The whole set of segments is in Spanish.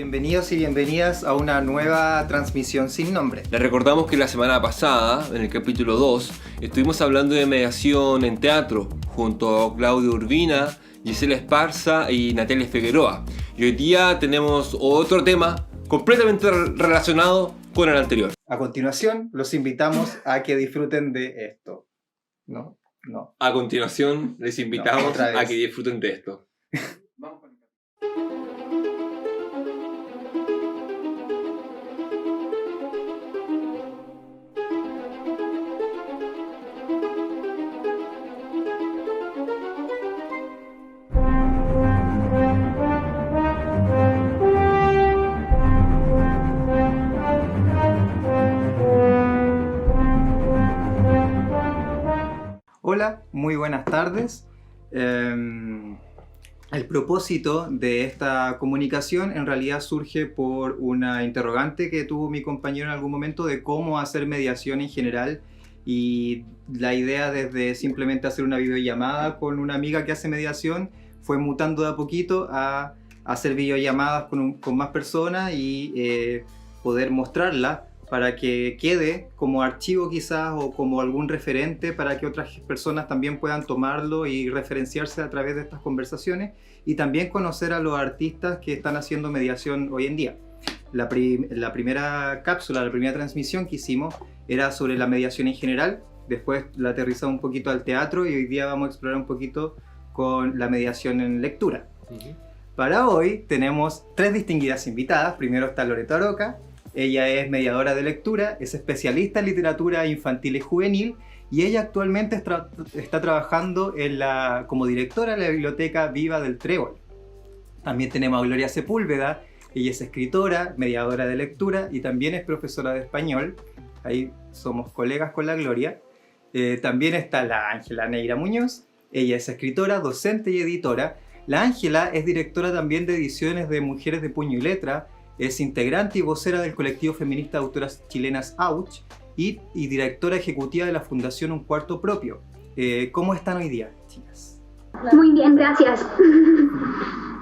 Bienvenidos y bienvenidas a una nueva transmisión sin nombre. Les recordamos que la semana pasada, en el capítulo 2, estuvimos hablando de mediación en teatro junto a Claudio Urbina, Gisela Esparza y Natalia Figueroa. Y hoy día tenemos otro tema completamente relacionado con el anterior. A continuación, los invitamos a que disfruten de esto. No. A continuación, les invitamos a que disfruten de esto. Vamos con el Hola, muy buenas tardes. El propósito de esta comunicación en realidad surge por una interrogante que tuvo mi compañero en algún momento de cómo hacer mediación en general, y la idea desde simplemente hacer una videollamada con una amiga que hace mediación fue mutando de a poquito a hacer videollamadas con más personas y poder mostrarla para que quede como archivo quizás o como algún referente para que otras personas también puedan tomarlo y referenciarse a través de estas conversaciones, y también conocer a los artistas que están haciendo mediación hoy en día. La primera cápsula, la primera transmisión que hicimos era sobre la mediación en general, después la aterrizamos un poquito al teatro y hoy día vamos a explorar un poquito con la mediación en lectura. Para hoy tenemos tres distinguidas invitadas. Primero está Loreto Aroca. Ella es mediadora de lectura, es especialista en literatura infantil y juvenil, y ella actualmente está trabajando como directora de la Biblioteca Viva del Trébol. También tenemos a Gloria Sepúlveda. Ella es escritora, mediadora de lectura y también es profesora de español. Ahí somos colegas con la Gloria. También está la Ángela Neira Muñoz. Ella es escritora, docente y editora. La Ángela es directora también de ediciones de Mujeres de Puño y Letra. Es integrante y vocera del colectivo feminista de autoras chilenas AUCH y directora ejecutiva de la Fundación Un Cuarto Propio. ¿Cómo están hoy día, chicas? Muy bien, gracias.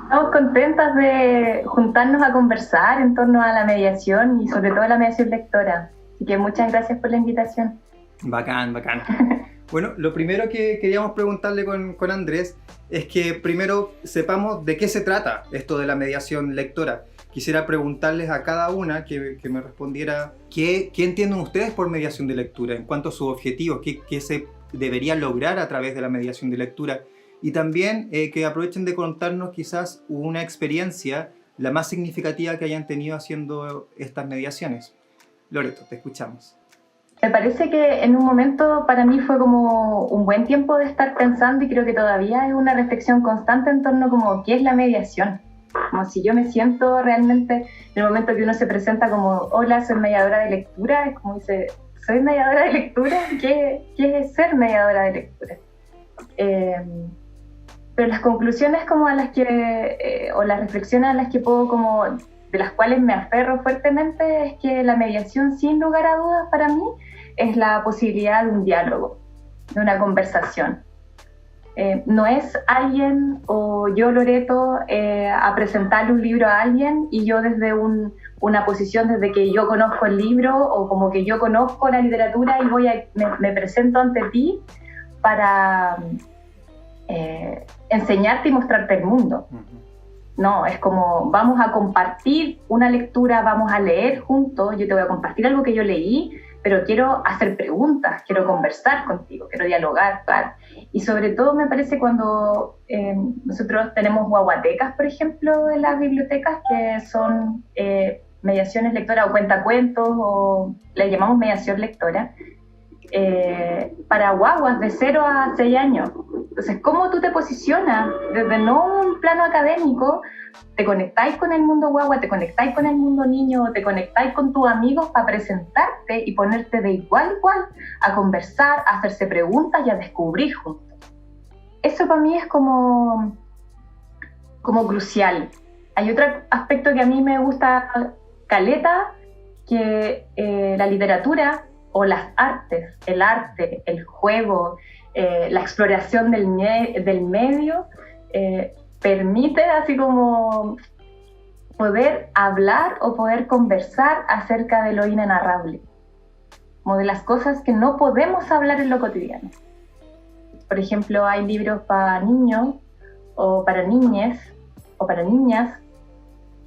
Estamos contentas de juntarnos a conversar en torno a la mediación y sobre todo a la mediación lectora. Así que muchas gracias por la invitación. Bacán. Bueno, lo primero que queríamos preguntarle con Andrés es que primero sepamos de qué se trata esto de la mediación lectora. Quisiera preguntarles a cada una que me respondiera qué entienden ustedes por mediación de lectura, en cuanto a sus objetivos, qué se debería lograr a través de la mediación de lectura, y también que aprovechen de contarnos quizás una experiencia la más significativa que hayan tenido haciendo estas mediaciones. Loreto, te escuchamos. Me parece que en un momento para mí fue como un buen tiempo de estar pensando, y creo que todavía es una reflexión constante en torno como qué es la mediación. Como si yo me siento realmente, en el momento que uno se presenta como hola, soy mediadora de lectura, es como dice, ¿soy mediadora de lectura? ¿Qué es ser mediadora de lectura? Pero las conclusiones como a las que, o las reflexiones a las que puedo como, de las cuales me aferro fuertemente, es que la mediación, sin lugar a dudas para mí, es la posibilidad de un diálogo, de una conversación. No es alguien o yo, Loreto, a presentarle un libro a alguien y yo desde una posición desde que yo conozco el libro o como que yo conozco la literatura y me presento ante ti para enseñarte y mostrarte el mundo. No, es como vamos a compartir una lectura, vamos a leer juntos, yo te voy a compartir algo que yo leí, pero quiero hacer preguntas, quiero conversar contigo, quiero dialogar, claro. Y sobre todo me parece cuando nosotros tenemos guaguatecas, por ejemplo, en las bibliotecas, que son mediaciones lectoras o cuentacuentos, o le llamamos mediación lectora, para guaguas de 0 a 6 años. Entonces, ¿cómo tú te posicionas desde no un plano académico? Te conectáis con el mundo guagua, te conectáis con el mundo niño, te conectáis con tus amigos para presentarte y ponerte de igual a igual a conversar, a hacerse preguntas y a descubrir juntos. Eso para mí es como crucial. Hay otro aspecto que a mí me gusta caleta, que la literatura o las artes, el arte, el juego, la exploración del medio, permite así como poder hablar o poder conversar acerca de lo inenarrable, como de las cosas que no podemos hablar en lo cotidiano. Por ejemplo, hay libros para niños o para niñas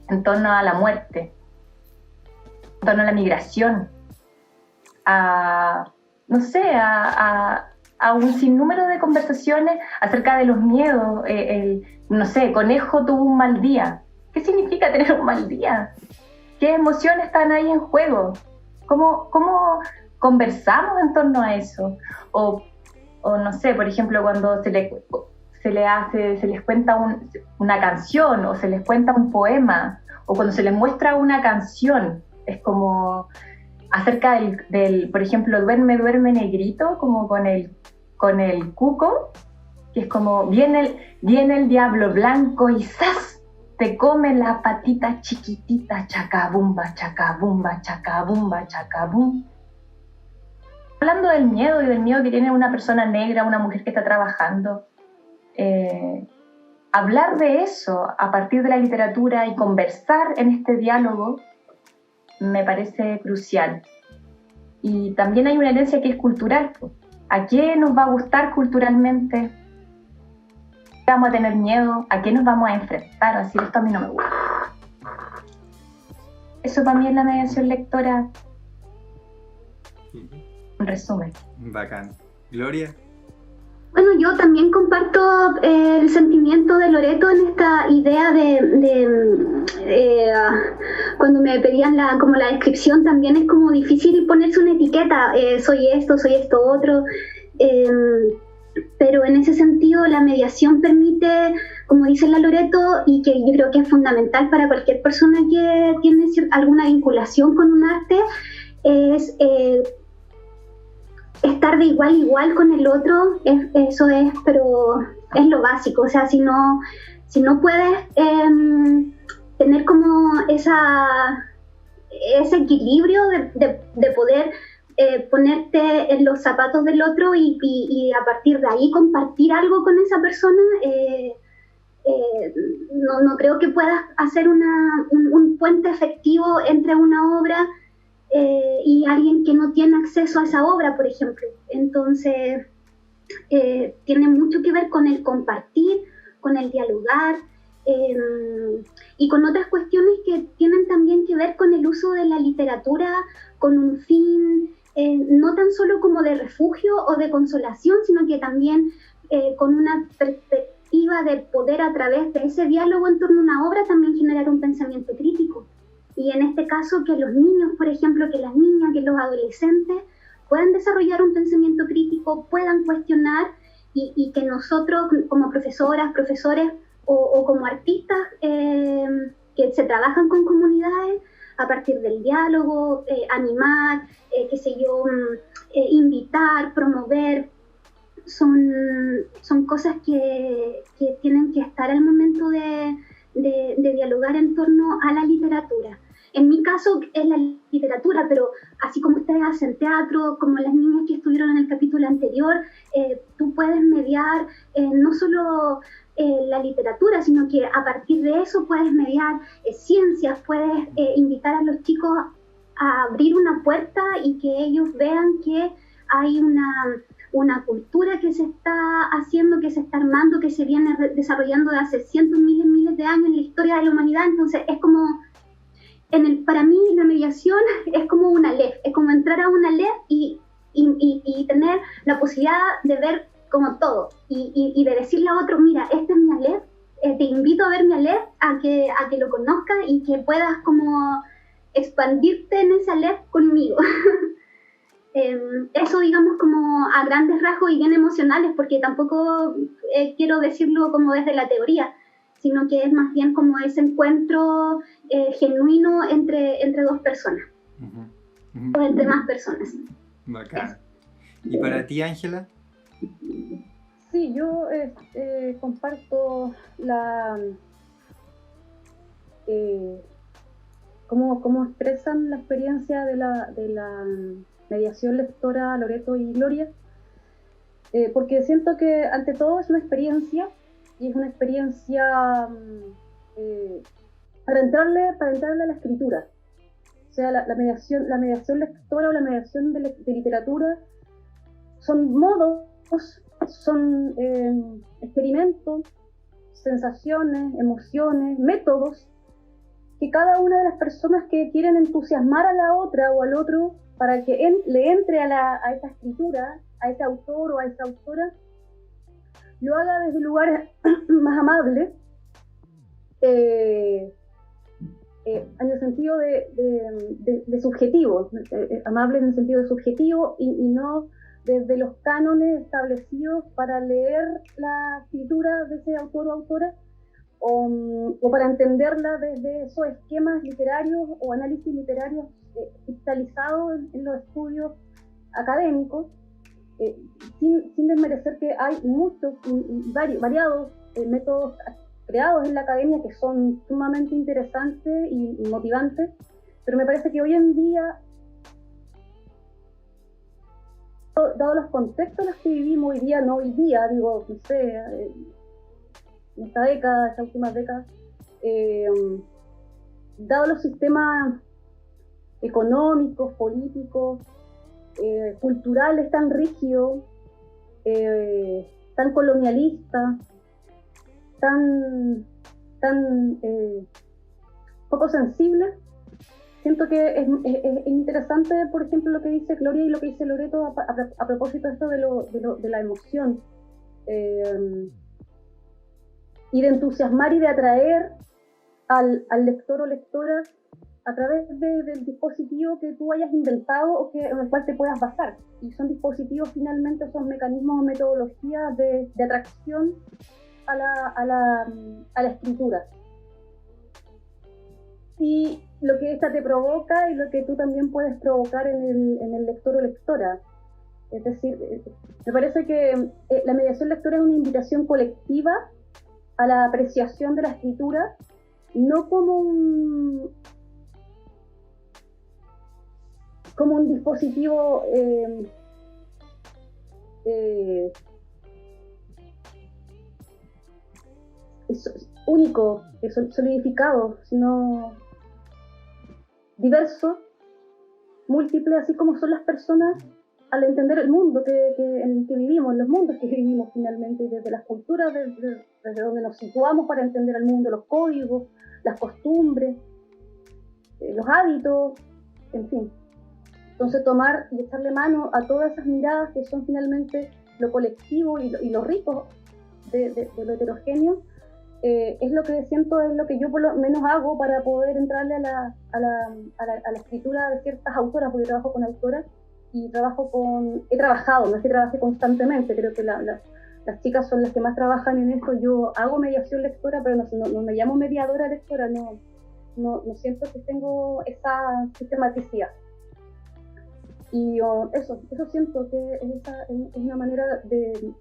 en torno a la muerte, en torno a la migración, a un sinnúmero de conversaciones acerca de los miedos. Conejo tuvo un mal día. ¿Qué significa tener un mal día? ¿Qué emociones están ahí en juego? ¿Cómo conversamos en torno a eso? O no sé, por ejemplo, cuando se les cuenta una canción o se les cuenta un poema, o cuando se les muestra una canción, es como acerca del por ejemplo, duerme, duerme negrito, como con el cuco, que es como viene el diablo blanco y ¡zas! Te come la patita chiquitita, chacabumba, chacabumba, chacabumba, chacabum. Hablando del miedo y del miedo que tiene una persona negra, una mujer que está trabajando, hablar de eso a partir de la literatura y conversar en este diálogo me parece crucial. Y también hay una herencia que es cultural. ¿A qué nos va a gustar culturalmente? ¿A qué vamos a tener miedo? ¿A qué nos vamos a enfrentar? Así, esto a mí no me gusta. Eso para mí es la mediación lectora. En resumen. Bacán. Gloria. Bueno, yo también comparto el sentimiento de Loreto en esta idea cuando me pedían la descripción, también es como difícil ponerse una etiqueta, soy esto otro, pero en ese sentido la mediación permite, como dice la Loreto, y que yo creo que es fundamental para cualquier persona que tiene alguna vinculación con un arte, es estar de igual a igual con el otro. Eso es, pero es lo básico. O sea, si no puedes tener como ese equilibrio de poder ponerte en los zapatos del otro y a partir de ahí compartir algo con esa persona, no creo que puedas hacer un puente efectivo entre una obra y alguien que no tiene acceso a esa obra, por ejemplo. Entonces, tiene mucho que ver con el compartir, con el dialogar, y con otras cuestiones que tienen también que ver con el uso de la literatura con un fin, no tan solo como de refugio o de consolación, sino que también con una perspectiva de poder, a través de ese diálogo en torno a una obra, también generar un pensamiento crítico. Y en este caso, que los niños, por ejemplo, que las niñas, que los adolescentes puedan desarrollar un pensamiento crítico, puedan cuestionar, y que nosotros como profesoras, profesores o como artistas que se trabajan con comunidades, a partir del diálogo, animar, invitar, promover, son cosas que tienen que estar al momento de dialogar en torno a la literatura. En mi caso es la literatura, pero así como ustedes hacen teatro, como las niñas que estuvieron en el capítulo anterior, tú puedes mediar no solo la literatura, sino que a partir de eso puedes mediar ciencias, puedes invitar a los chicos a abrir una puerta y que ellos vean que hay una cultura que se está haciendo, que se está armando, que se viene desarrollando de hace cientos, miles de años en la historia de la humanidad. Entonces es como, para mí la mediación es como una LEF, es como entrar a una LEF y tener la posibilidad de ver como todo y de decirle a otro, mira, este es mi Aleph, te invito a ver mi Aleph, a que lo conozcas y que puedas como expandirte en ese Aleph conmigo. Eso, digamos, como a grandes rasgos y bien emocionales, porque tampoco quiero decirlo como desde la teoría, sino que es más bien como ese encuentro genuino entre dos personas, o entre más personas. Bacán. ¿Y para ti, Ángela? Sí, yo comparto cómo expresan la experiencia de la mediación lectora Loreto y Gloria, porque siento que ante todo es una experiencia, y es una experiencia para entrarle a la escritura. O sea, la mediación lectora o la mediación de literatura son modos, son experimentos, sensaciones, emociones, métodos que cada una de las personas que quieren entusiasmar a la otra o al otro para que le entre a esa escritura, a ese autor o a esa autora, lo haga desde lugares más amables, en el sentido de subjetivo, amables en el sentido de subjetivo y no desde los cánones establecidos para leer la escritura de ese autor o autora, o para entenderla desde esos esquemas literarios o análisis literarios cristalizados en los estudios académicos, sin desmerecer que hay muchos y variados métodos creados en la academia que son sumamente interesantes y motivantes, pero me parece que hoy en día, dado los contextos en los que vivimos hoy día, no sé, en esta década, estas últimas décadas, dado los sistemas económicos, políticos, culturales tan rígidos, tan colonialistas, tan poco sensibles, siento que es interesante, por ejemplo, lo que dice Gloria y lo que dice Loreto a propósito de esto de la emoción, y de entusiasmar y de atraer al lector o lectora a través del dispositivo que tú hayas inventado o en el cual te puedas basar. Y son dispositivos, finalmente, son mecanismos o metodologías de atracción a la escritura. Y lo que esta te provoca y lo que tú también puedes provocar en el lector o lectora. Es decir, me parece que la mediación lectora es una invitación colectiva a la apreciación de la escritura, no como un dispositivo único, solidificado, sino diverso, múltiple, así como son las personas al entender el mundo en el que vivimos, los mundos que vivimos finalmente, desde las culturas, desde donde nos situamos para entender el mundo, los códigos, las costumbres, los hábitos, en fin. Entonces tomar y echarle mano a todas esas miradas que son finalmente lo colectivo y lo rico de lo heterogéneo, es lo que siento, es lo que yo por lo menos hago para poder entrarle a la escritura de ciertas autoras, porque trabajo con autoras y he trabajado, no es que trabaje constantemente, creo que las chicas son las que más trabajan en esto. Yo hago mediación lectora, pero no me llamo mediadora lectora, no siento que tengo esa sistematicidad. Y eso siento que es una manera de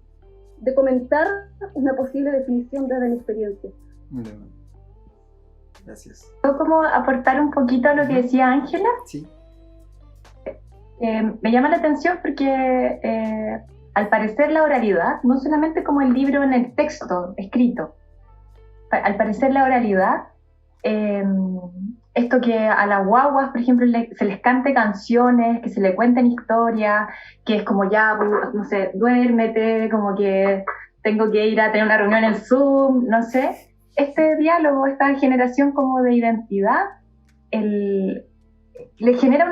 comentar una posible definición dada mi experiencia. Gracias. ¿Puedo como aportar un poquito a lo que decía Ángela? Sí. Me llama la atención porque al parecer la oralidad, no solamente como el libro en el texto escrito, al parecer la oralidad, esto que a las guaguas, por ejemplo, se les cante canciones, que se le cuenten historias, que es como ya, no sé, duérmete, como que tengo que ir a tener una reunión en Zoom, no sé. Este diálogo, esta generación como de identidad, le genera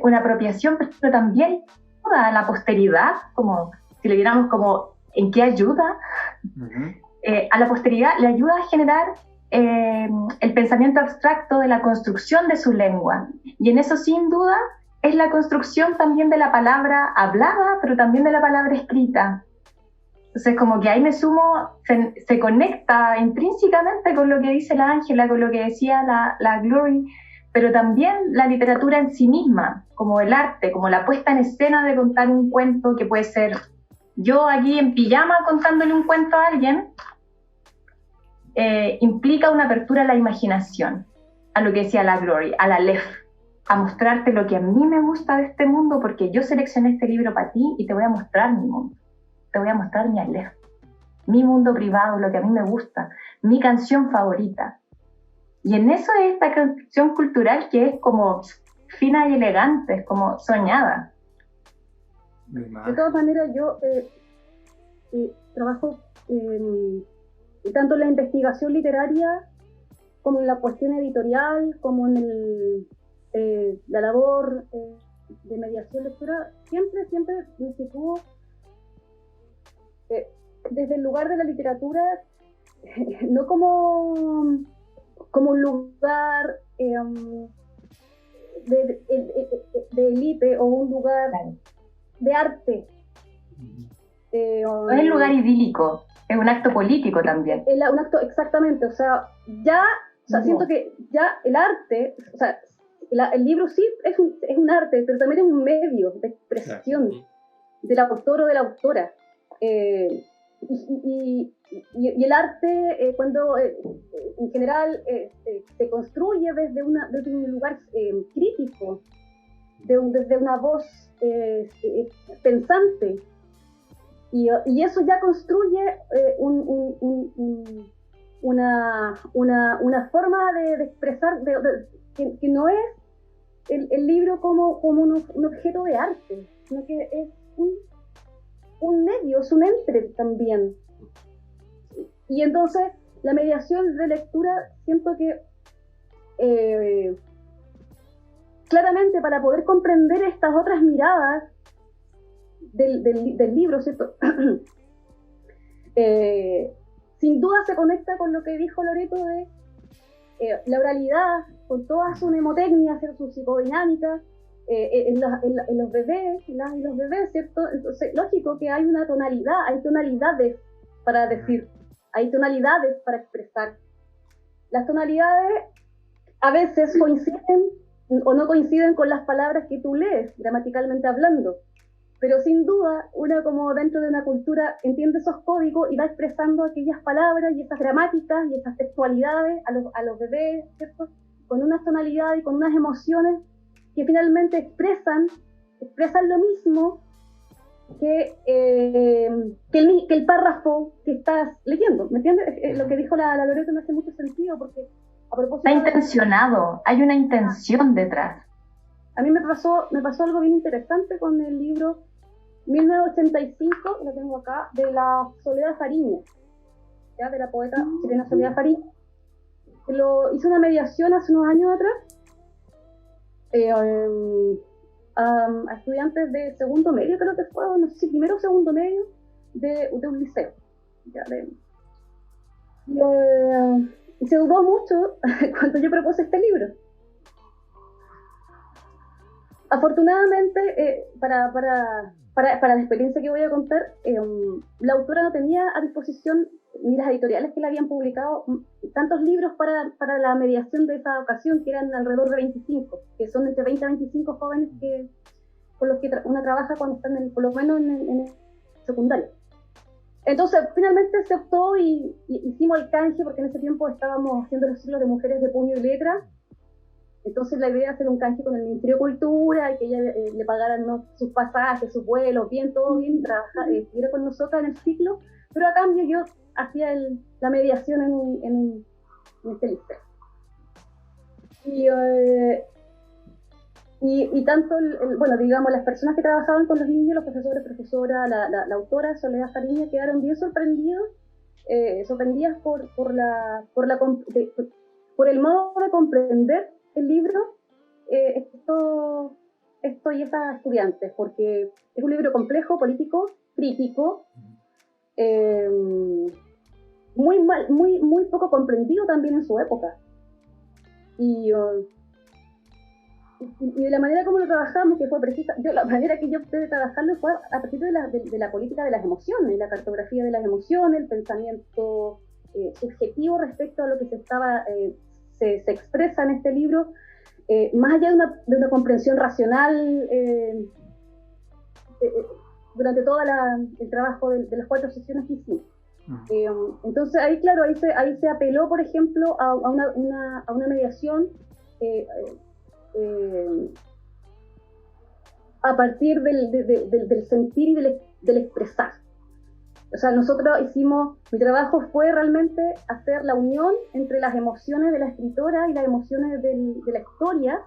una apropiación, pero también ayuda a la posteridad, como si le viéramos como en qué ayuda. A la posteridad le ayuda a generar el pensamiento abstracto de la construcción de su lengua, y en eso sin duda es la construcción también de la palabra hablada, pero también de la palabra escrita. Entonces como que ahí me sumo, se conecta intrínsecamente con lo que dice la Ángela, con lo que decía la Glory, pero también la literatura en sí misma, como el arte, como la puesta en escena de contar un cuento, que puede ser yo aquí en pijama contándole un cuento a alguien, implica una apertura a la imaginación, a lo que decía la Glory, a la Lef, a mostrarte lo que a mí me gusta de este mundo, porque yo seleccioné este libro para ti y te voy a mostrar mi mundo, te voy a mostrar mi Aleph, mi mundo privado, lo que a mí me gusta, mi canción favorita. Y en eso es esta construcción cultural que es como fina y elegante, es como soñada. De todas maneras, yo trabajo tanto en la investigación literaria como en la cuestión editorial, como en la labor de mediación lectora. Siempre me sitúo desde el lugar de la literatura, no como un lugar de élite o un lugar de arte. No es el lugar idílico, es un acto político también. Un acto, exactamente, o sea, siento que ya el arte, o sea, el libro sí es un arte, pero también es un medio de expresión del autor o de la autora. Y el arte, cuando en general se construye desde un lugar crítico, desde una voz pensante, y eso ya construye una forma de expresar que no es el libro como un objeto de arte, sino que es un medio, es un entre también. Y entonces la mediación de lectura, siento que claramente para poder comprender estas otras miradas del libro, ¿cierto? Sin duda se conecta con lo que dijo Loreto de la oralidad, con toda su mnemotecnia, su psicodinámica, en los bebés, y los bebés, ¿cierto? Entonces, lógico que hay una tonalidad, hay tonalidades para decir, hay tonalidades para expresar. Las tonalidades a veces coinciden o no coinciden con las palabras que tú lees, gramaticalmente hablando, pero sin duda, una como dentro de una cultura entiende esos códigos y va expresando aquellas palabras y esas gramáticas y esas textualidades a los bebés, ¿cierto? Con unas tonalidades y con unas emociones que finalmente expresan lo mismo que el párrafo que estás leyendo, ¿me entiendes? Lo que dijo la Loreto me hace mucho sentido, porque a propósito... Está intencionado, hay una intención detrás. A mí me pasó algo bien interesante con el libro 1985, lo tengo acá, de la Soledad Fariña, ¿ya? De la poeta chilena Soledad Fariña. Hice una mediación hace unos años atrás a estudiantes de segundo medio, creo que fue, no sé si primero o segundo medio, de un liceo. ¿Ya? Y se dudó mucho cuando yo propuse este libro. Afortunadamente, para la experiencia que voy a contar, la autora no tenía a disposición ni las editoriales que la habían publicado tantos libros para la mediación de esa ocasión, que eran alrededor de 25, que son entre 20 a 25 jóvenes con los que una trabaja cuando están por lo menos en el secundario. Entonces, finalmente se optó y hicimos el canje, porque en ese tiempo estábamos haciendo los ciclos de mujeres de puño y letra. Entonces la idea era hacer un canje con el Ministerio de Cultura y que ella le pagaran, ¿no?, sus pasajes, sus vuelos, todo bien, y estuviera con nosotras en el ciclo, pero a cambio yo hacía la mediación en este liceo. Y tanto, bueno, digamos, las personas que trabajaban con los niños, los profesores, profesoras, la autora Soledad Fariña, quedaron bien sorprendidas por el modo de comprender el libro, esto y estas estudiantes, porque es un libro complejo, político, crítico, muy poco comprendido también en su época. Y de la manera como lo trabajamos, que fue precisa, la manera que yo opté de trabajarlo fue a partir de la política de las emociones, la cartografía de las emociones, el pensamiento subjetivo respecto a lo que se expresa en este libro, más allá de una comprensión racional durante todo el trabajo de las 4 sesiones que hicimos. Entonces ahí, claro, ahí se apeló, por ejemplo, a una mediación a partir del sentir y del expresar. O sea, mi trabajo fue realmente hacer la unión entre las emociones de la escritora y las emociones de la historia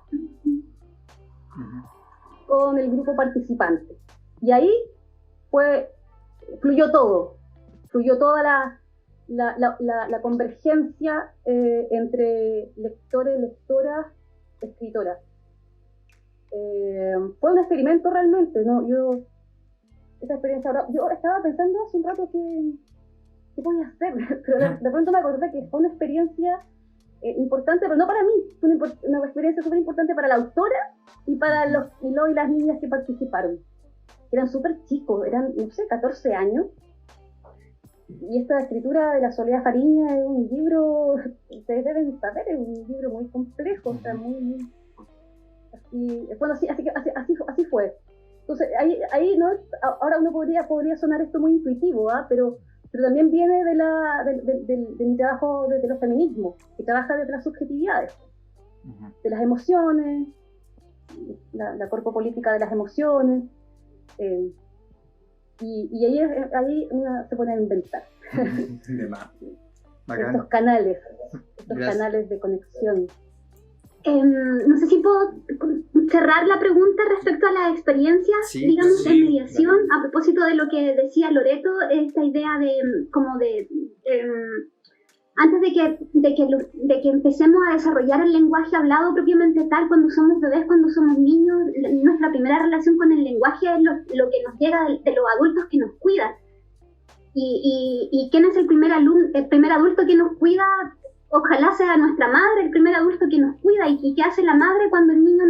con el grupo participante. Y ahí fluyó toda la convergencia entre lectores, lectoras, escritoras. Fue un experimento realmente, ¿no? Esa experiencia, ahora, yo estaba pensando hace un rato qué podía hacer, pero de pronto me acordé que fue una experiencia importante, pero no para mí, fue una experiencia súper importante para la autora y para los y las niñas que participaron. Eran súper chicos, eran, no sé, 14 años. Y esta escritura de la Soledad Fariña es un libro, ustedes deben saber, es un libro muy complejo, o sea, muy bueno, así fue. Entonces, ahí no, ahora uno podría sonar esto muy intuitivo, pero también viene de mi trabajo desde los feminismos, que trabaja desde las subjetividades, de las emociones, la corpopolítica de las emociones, y ahí uno se pone a inventar. Estos canales de conexión. No sé si puedo cerrar la pregunta respecto a las experiencias, digamos, de mediación, a propósito de lo que decía Loreto, esta idea antes de que empecemos a desarrollar el lenguaje hablado propiamente tal, cuando somos bebés, cuando somos niños, nuestra primera relación con el lenguaje es lo que nos llega de los adultos que nos cuidan. Y ¿quién es el primer adulto que nos cuida? Ojalá sea nuestra madre el primer adulto que nos cuida. ¿Y qué hace la madre cuando el niño,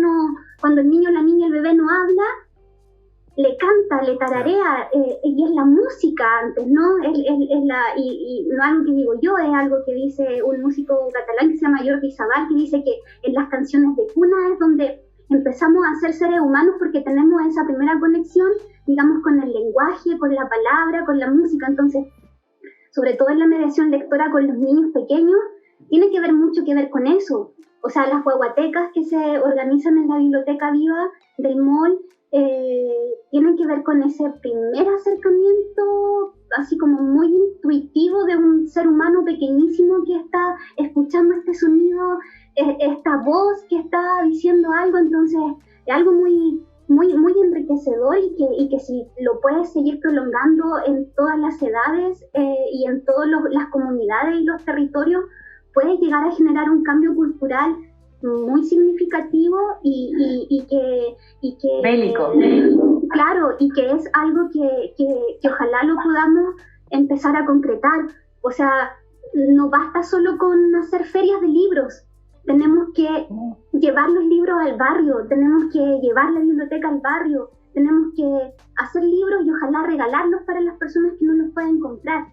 la niña, el bebé no habla? Le canta, le tararea, y es la música antes, ¿no? Y no algo que digo yo, es algo que dice un músico catalán que se llama Jordi Sabal, que dice que en las canciones de cuna es donde empezamos a ser seres humanos, porque tenemos esa primera conexión, digamos, con el lenguaje, con la palabra, con la música. Entonces, sobre todo en la mediación lectora con los niños pequeños, tiene que ver mucho que ver con eso. O sea, las guaguatecas que se organizan en la Biblioteca Viva del MOL tienen que ver con ese primer acercamiento, así como muy intuitivo, de un ser humano pequeñísimo que está escuchando este sonido, esta voz que está diciendo algo. Entonces, es algo muy, muy, muy enriquecedor, y que si lo puedes seguir prolongando en todas las edades y en todas las comunidades y los territorios, puedes llegar a generar un cambio cultural muy significativo y que bélico. Claro, y que es algo que ojalá lo podamos empezar a concretar. O sea, no basta solo con hacer ferias de libros, tenemos que llevar los libros al barrio, tenemos que llevar la biblioteca al barrio, tenemos que hacer libros y ojalá regalarlos para las personas que no los pueden comprar.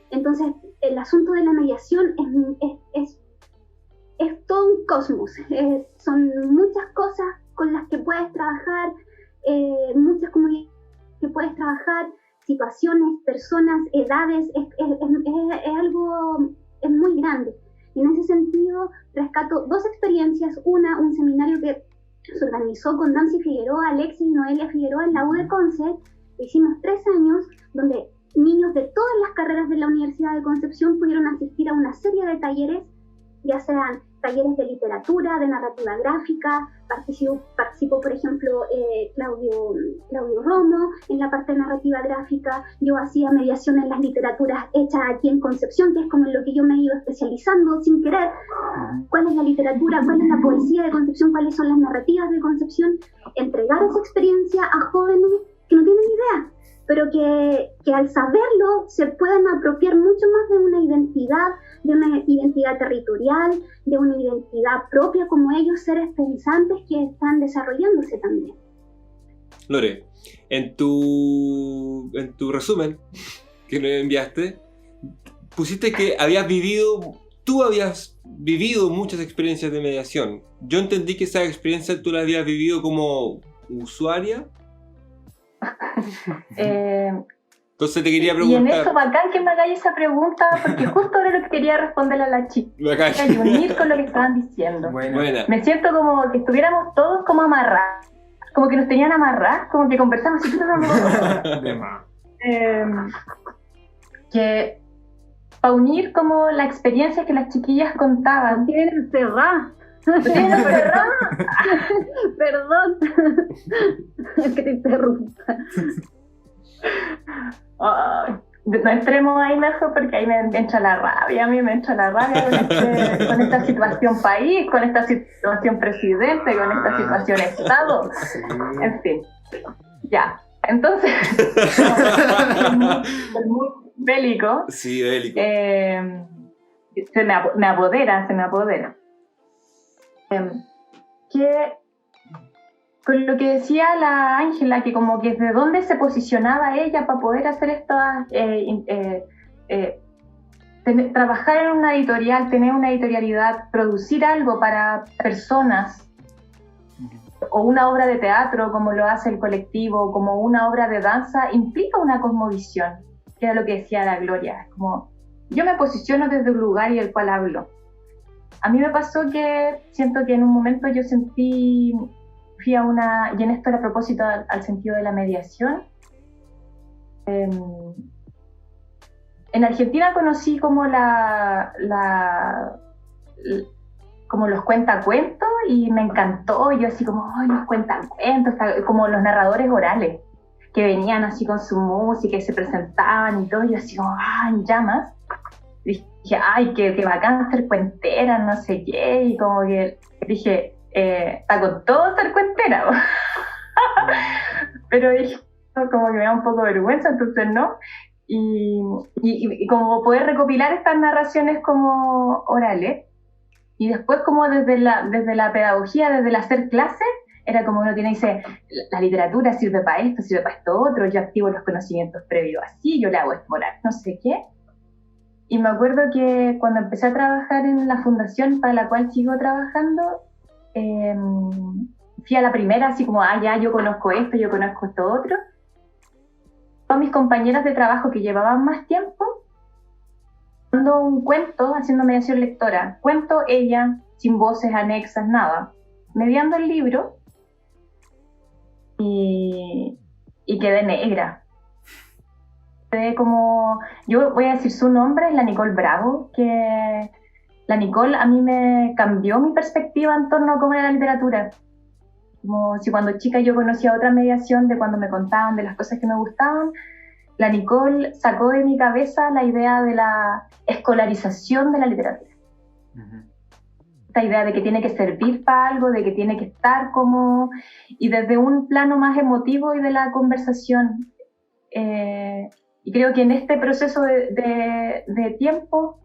Entonces, el asunto de la mediación es todo un cosmos. Son muchas cosas con las que puedes trabajar, muchas comunidades que puedes trabajar, situaciones, personas, edades, es muy grande. Y en ese sentido, rescato dos experiencias. Una, un seminario que se organizó con Nancy Figueroa, Alexis y Noelia Figueroa en la U de Conce. Lo hicimos 3 años, donde niños de todas las carreras de la Universidad de Concepción pudieron asistir a una serie de talleres, ya sean talleres de literatura, de narrativa gráfica. Participó, por ejemplo, Claudio Romo en la parte de narrativa gráfica. Yo hacía mediación en las literaturas hechas aquí en Concepción, que es como en lo que yo me he ido especializando sin querer. ¿Cuál es la literatura? ¿Cuál es la poesía de Concepción? ¿Cuáles son las narrativas de Concepción? Entregar esa experiencia a jóvenes que no tienen idea, pero que al saberlo se pueden apropiar mucho más de una identidad territorial, de una identidad propia, como ellos, seres pensantes que están desarrollándose también. Lore, en tu resumen que me enviaste, pusiste que tú habías vivido muchas experiencias de mediación. Yo entendí que esa experiencia tú la habías vivido como usuaria. Entonces te quería preguntar. Y en eso, bacán que me hagáis esa pregunta, porque justo era lo que quería responderle a la chica y unir con lo que estaban diciendo. Buena. Me siento como que estuviéramos todos como amarrados, como que nos tenían amarrados, como que conversamos así. que para unir como la experiencia que las chiquillas contaban. Tienen encerrada. ¿Tienen encerrada? Perdón. Es que te interrumpa. Ay, no entremos ahí mejor porque ahí me entra la rabia, a mí me entra la rabia con esta situación país, con esta situación presidente, con esta situación Estado, Sí. en fin, ya, entonces, es muy bélico, Sí, bélico. se me apodera, que con lo que decía la Ángela, que como que desde dónde se posicionaba ella para poder hacer estas, trabajar en una editorial, tener una editorialidad, producir algo para personas, o una obra de teatro como lo hace el colectivo, como una obra de danza, implica una cosmovisión, que era lo que decía la Gloria. Como yo me posiciono desde un lugar y del cual hablo. A mí me pasó que siento que en un momento yo fui a una, y en esto era a propósito al sentido de la mediación. En Argentina conocí como como los cuentacuentos y me encantó. Yo así como, ¡ay, los cuentacuentos! Como los narradores orales que venían así con su música y se presentaban y todo. Yo así como, ¡ah, en llamas! Dije, ¡ay, qué bacán ser cuentera, no sé qué! Y como que dije, está con todo ser cuentera. Pero dije, como que me da un poco de vergüenza, entonces no. Y como poder recopilar estas narraciones como orales. Y después como desde la pedagogía, desde el hacer clases, era como uno dice, la literatura sirve para esto otro, yo activo los conocimientos previos así, yo le hago explorar, no sé qué. Y me acuerdo que cuando empecé a trabajar en la fundación para la cual sigo trabajando, fui a la primera así como, ya, yo conozco esto otro. Todas mis compañeras de trabajo que llevaban más tiempo, dando un cuento, haciendo mediación lectora, cuento ella, sin voces anexas, nada, mediando el libro, y quedé negra. Quedé como, yo voy a decir su nombre, es la Nicole Bravo, que la Nicole a mí me cambió mi perspectiva en torno a cómo era la literatura. Como si cuando chica yo conocía otra mediación de cuando me contaban de las cosas que me gustaban, la Nicole sacó de mi cabeza la idea de la escolarización de la literatura. Uh-huh. Esta idea de que tiene que servir para algo, de que tiene que estar como... Y desde un plano más emotivo y de la conversación. Y creo que en este proceso de tiempo,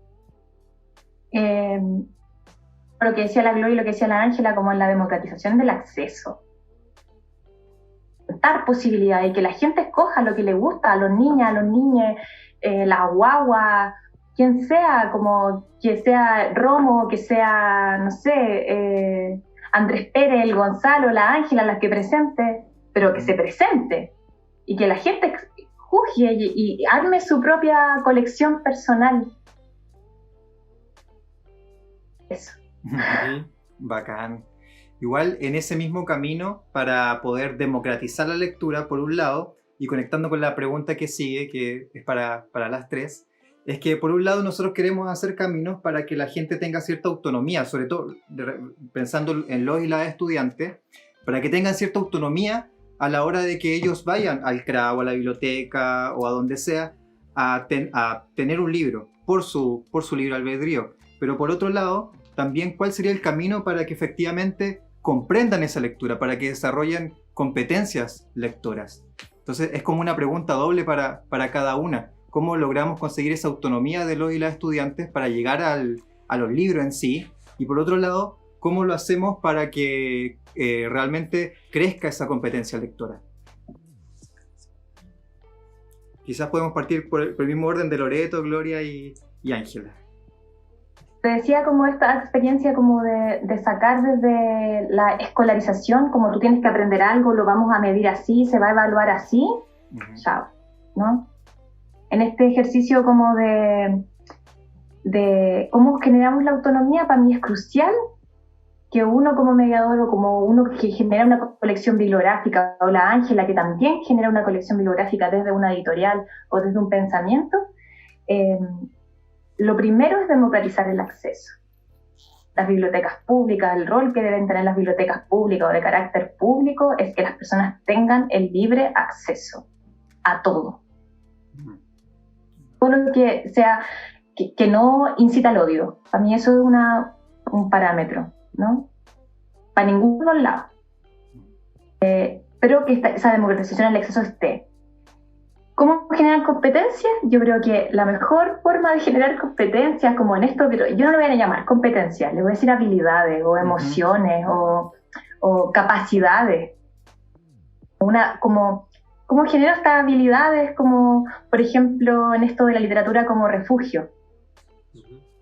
lo que decía la Gloria y lo que decía la Ángela, como en la democratización del acceso. Dar posibilidades y que la gente escoja lo que le gusta, a los niños, la guagua, quien sea, como que sea Romo, que sea, no sé, Andrés Pérez, el Gonzalo, la Ángela, las que presente, pero que se presente y que la gente juzgue y arme su propia colección personal. Eso. Bacán. Igual en ese mismo camino para poder democratizar la lectura, por un lado, y conectando con la pregunta que sigue, que es para las tres, es que por un lado nosotros queremos hacer caminos para que la gente tenga cierta autonomía, sobre todo pensando en los y las estudiantes, para que tengan cierta autonomía a la hora de que ellos vayan al CRA o a la biblioteca o a donde sea a tener un libro por su libre albedrío. Pero por otro lado, también cuál sería el camino para que efectivamente comprendan esa lectura, para que desarrollen competencias lectoras. Entonces es como una pregunta doble para cada una. ¿Cómo logramos conseguir esa autonomía de los y las estudiantes para llegar a los libros en sí? Y por otro lado, ¿cómo lo hacemos para que realmente crezca esa competencia lectora? Quizás podemos partir por el mismo orden de Loreto, Gloria y Ángela. Te decía como esta experiencia como de sacar desde la escolarización, como tú tienes que aprender algo, lo vamos a medir así, se va a evaluar así, chao, ¿no? En este ejercicio como de cómo generamos la autonomía, para mí es crucial que uno como mediador o como uno que genera una colección bibliográfica, o la Ángela que también genera una colección bibliográfica desde una editorial o desde un pensamiento, lo primero es democratizar el acceso. Las bibliotecas públicas, el rol que deben tener las bibliotecas públicas o de carácter público es que las personas tengan el libre acceso a todo. Todo lo que sea, que no incita al odio. Para mí eso es un parámetro, ¿no? Para ninguno lado. Pero que esa democratización del acceso esté. ¿Cómo generar competencias? Yo creo que la mejor forma de generar competencias, como en esto, pero yo no lo voy a llamar competencias, le voy a decir habilidades o emociones o capacidades. ¿Cómo genero estas habilidades? Como, por ejemplo, en esto de la literatura como refugio.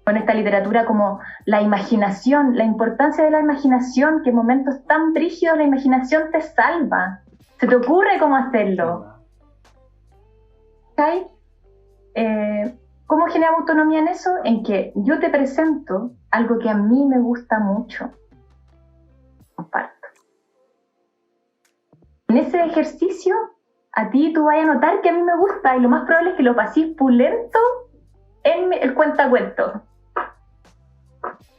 Con esta literatura como la imaginación, la importancia de la imaginación, que en momentos tan brígidos la imaginación te salva. Se te ocurre cómo hacerlo. ¿Cómo generamos autonomía en eso? En que yo te presento algo que a mí me gusta mucho. Comparto. En ese ejercicio, a ti tú vas a notar que a mí me gusta y lo más probable es que lo pases pulento en el cuentacuentos.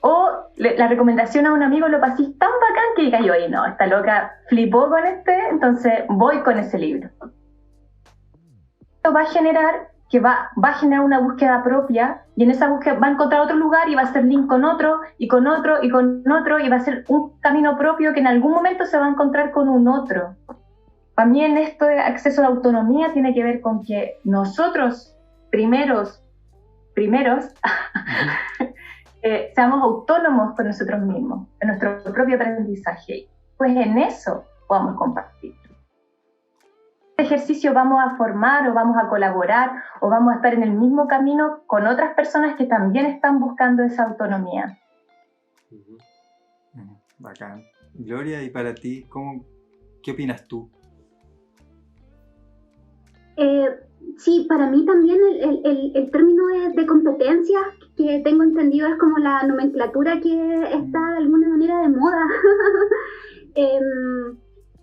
O la recomendación a un amigo lo pasís tan bacán que diga yo, oye, no, esta loca flipó con entonces voy con ese libro. Esto va a generar va a generar una búsqueda propia y en esa búsqueda va a encontrar otro lugar y va a hacer link con otro y con otro y con otro y va a ser un camino propio que en algún momento se va a encontrar con un otro. Para mí en esto de acceso de autonomía tiene que ver con que nosotros primeros seamos autónomos con nosotros mismos, en nuestro propio aprendizaje. Pues en eso podamos compartir. Este ejercicio vamos a formar o vamos a colaborar o vamos a estar en el mismo camino con otras personas que también están buscando esa autonomía. Bacán. Gloria, y para ti, ¿qué opinas tú? Sí, para mí también el término de competencias, que tengo entendido es como la nomenclatura que está de alguna manera de moda.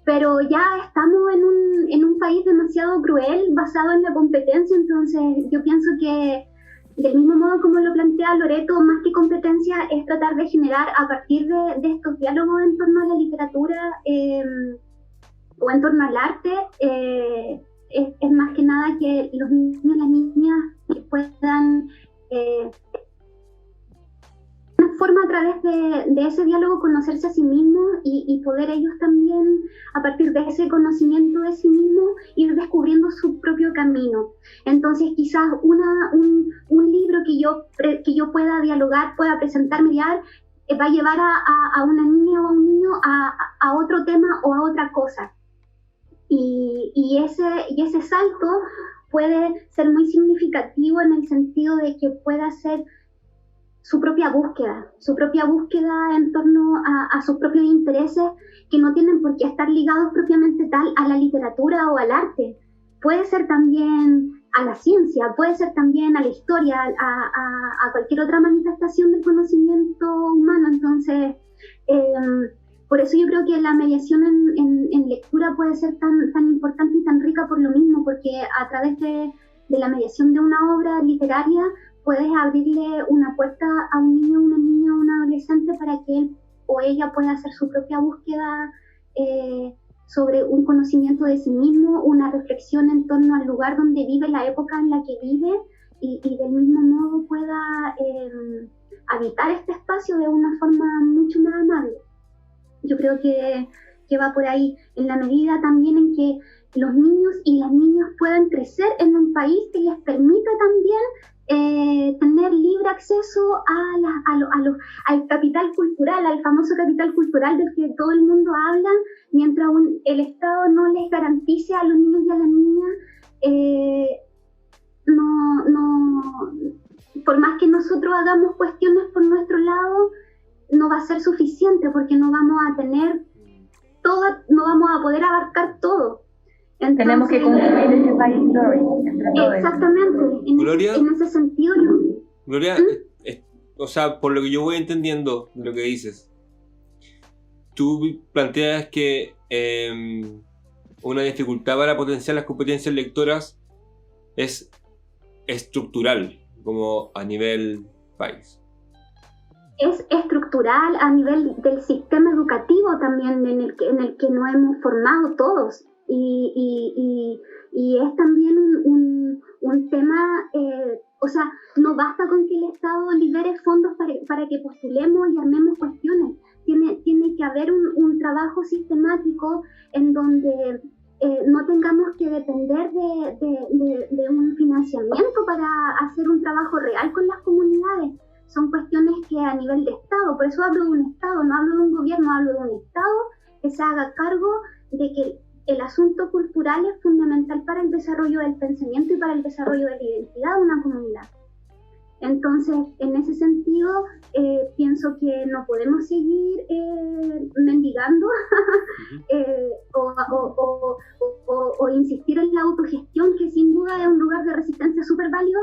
Pero ya estamos en un país demasiado cruel, basado en la competencia, entonces yo pienso que del mismo modo como lo plantea Loreto, más que competencia es tratar de generar a partir de estos diálogos en torno a la literatura o en torno al arte, es más que nada que los niños y las niñas puedan una forma a través de ese diálogo conocerse a sí mismos y poder ellos también, a partir de ese conocimiento de sí mismos, ir descubriendo su propio camino. Entonces quizás un libro que yo pueda dialogar, pueda presentar, mediar, va a llevar a una niña o a un niño a otro tema o a otra cosa. Y ese salto puede ser muy significativo en el sentido de que pueda ser su propia búsqueda en torno a sus propios intereses, que no tienen por qué estar ligados propiamente tal a la literatura o al arte. Puede ser también a la ciencia, puede ser también a la historia, a cualquier otra manifestación del conocimiento humano. Entonces, por eso yo creo que la mediación en lectura puede ser tan importante y tan rica por lo mismo, porque a través de la mediación de una obra literaria puedes abrirle una puerta a un niño, una niña o un adolescente para que él o ella pueda hacer su propia búsqueda sobre un conocimiento de sí mismo, una reflexión en torno al lugar donde vive, la época en la que vive, y del mismo modo pueda habitar este espacio de una forma mucho más amable. Yo creo que va por ahí, en la medida también en que los niños y las niñas puedan crecer en un país que les permita también tener libre acceso al capital cultural, al famoso capital cultural del que todo el mundo habla, mientras el Estado no les garantice a los niños y a las niñas, por más que nosotros hagamos cuestiones por nuestro lado, no va a ser suficiente porque no vamos a tener todo, no vamos a poder abarcar todo. Entonces, tenemos que construir ese país, Gloria. Exactamente. Gloria, en ese sentido, Gloria, o sea, por lo que yo voy entendiendo de lo que dices, tú planteas que una dificultad para potenciar las competencias lectoras es estructural, como a nivel país? Es estructural a nivel del sistema educativo también en el que nos hemos formado todos y es también un tema, o sea, no basta con que el Estado libere fondos para que postulemos y armemos cuestiones, tiene que haber un trabajo sistemático en donde no tengamos que depender de un financiamiento para hacer un trabajo real con las comunidades. Son cuestiones que a nivel de Estado, por eso hablo de un Estado, no hablo de un gobierno, hablo de un Estado que se haga cargo de que el asunto cultural es fundamental para el desarrollo del pensamiento y para el desarrollo de la identidad de una comunidad. Entonces, en ese sentido, pienso que no podemos seguir mendigando o insistir en la autogestión, que sin duda es un lugar de resistencia súper válido,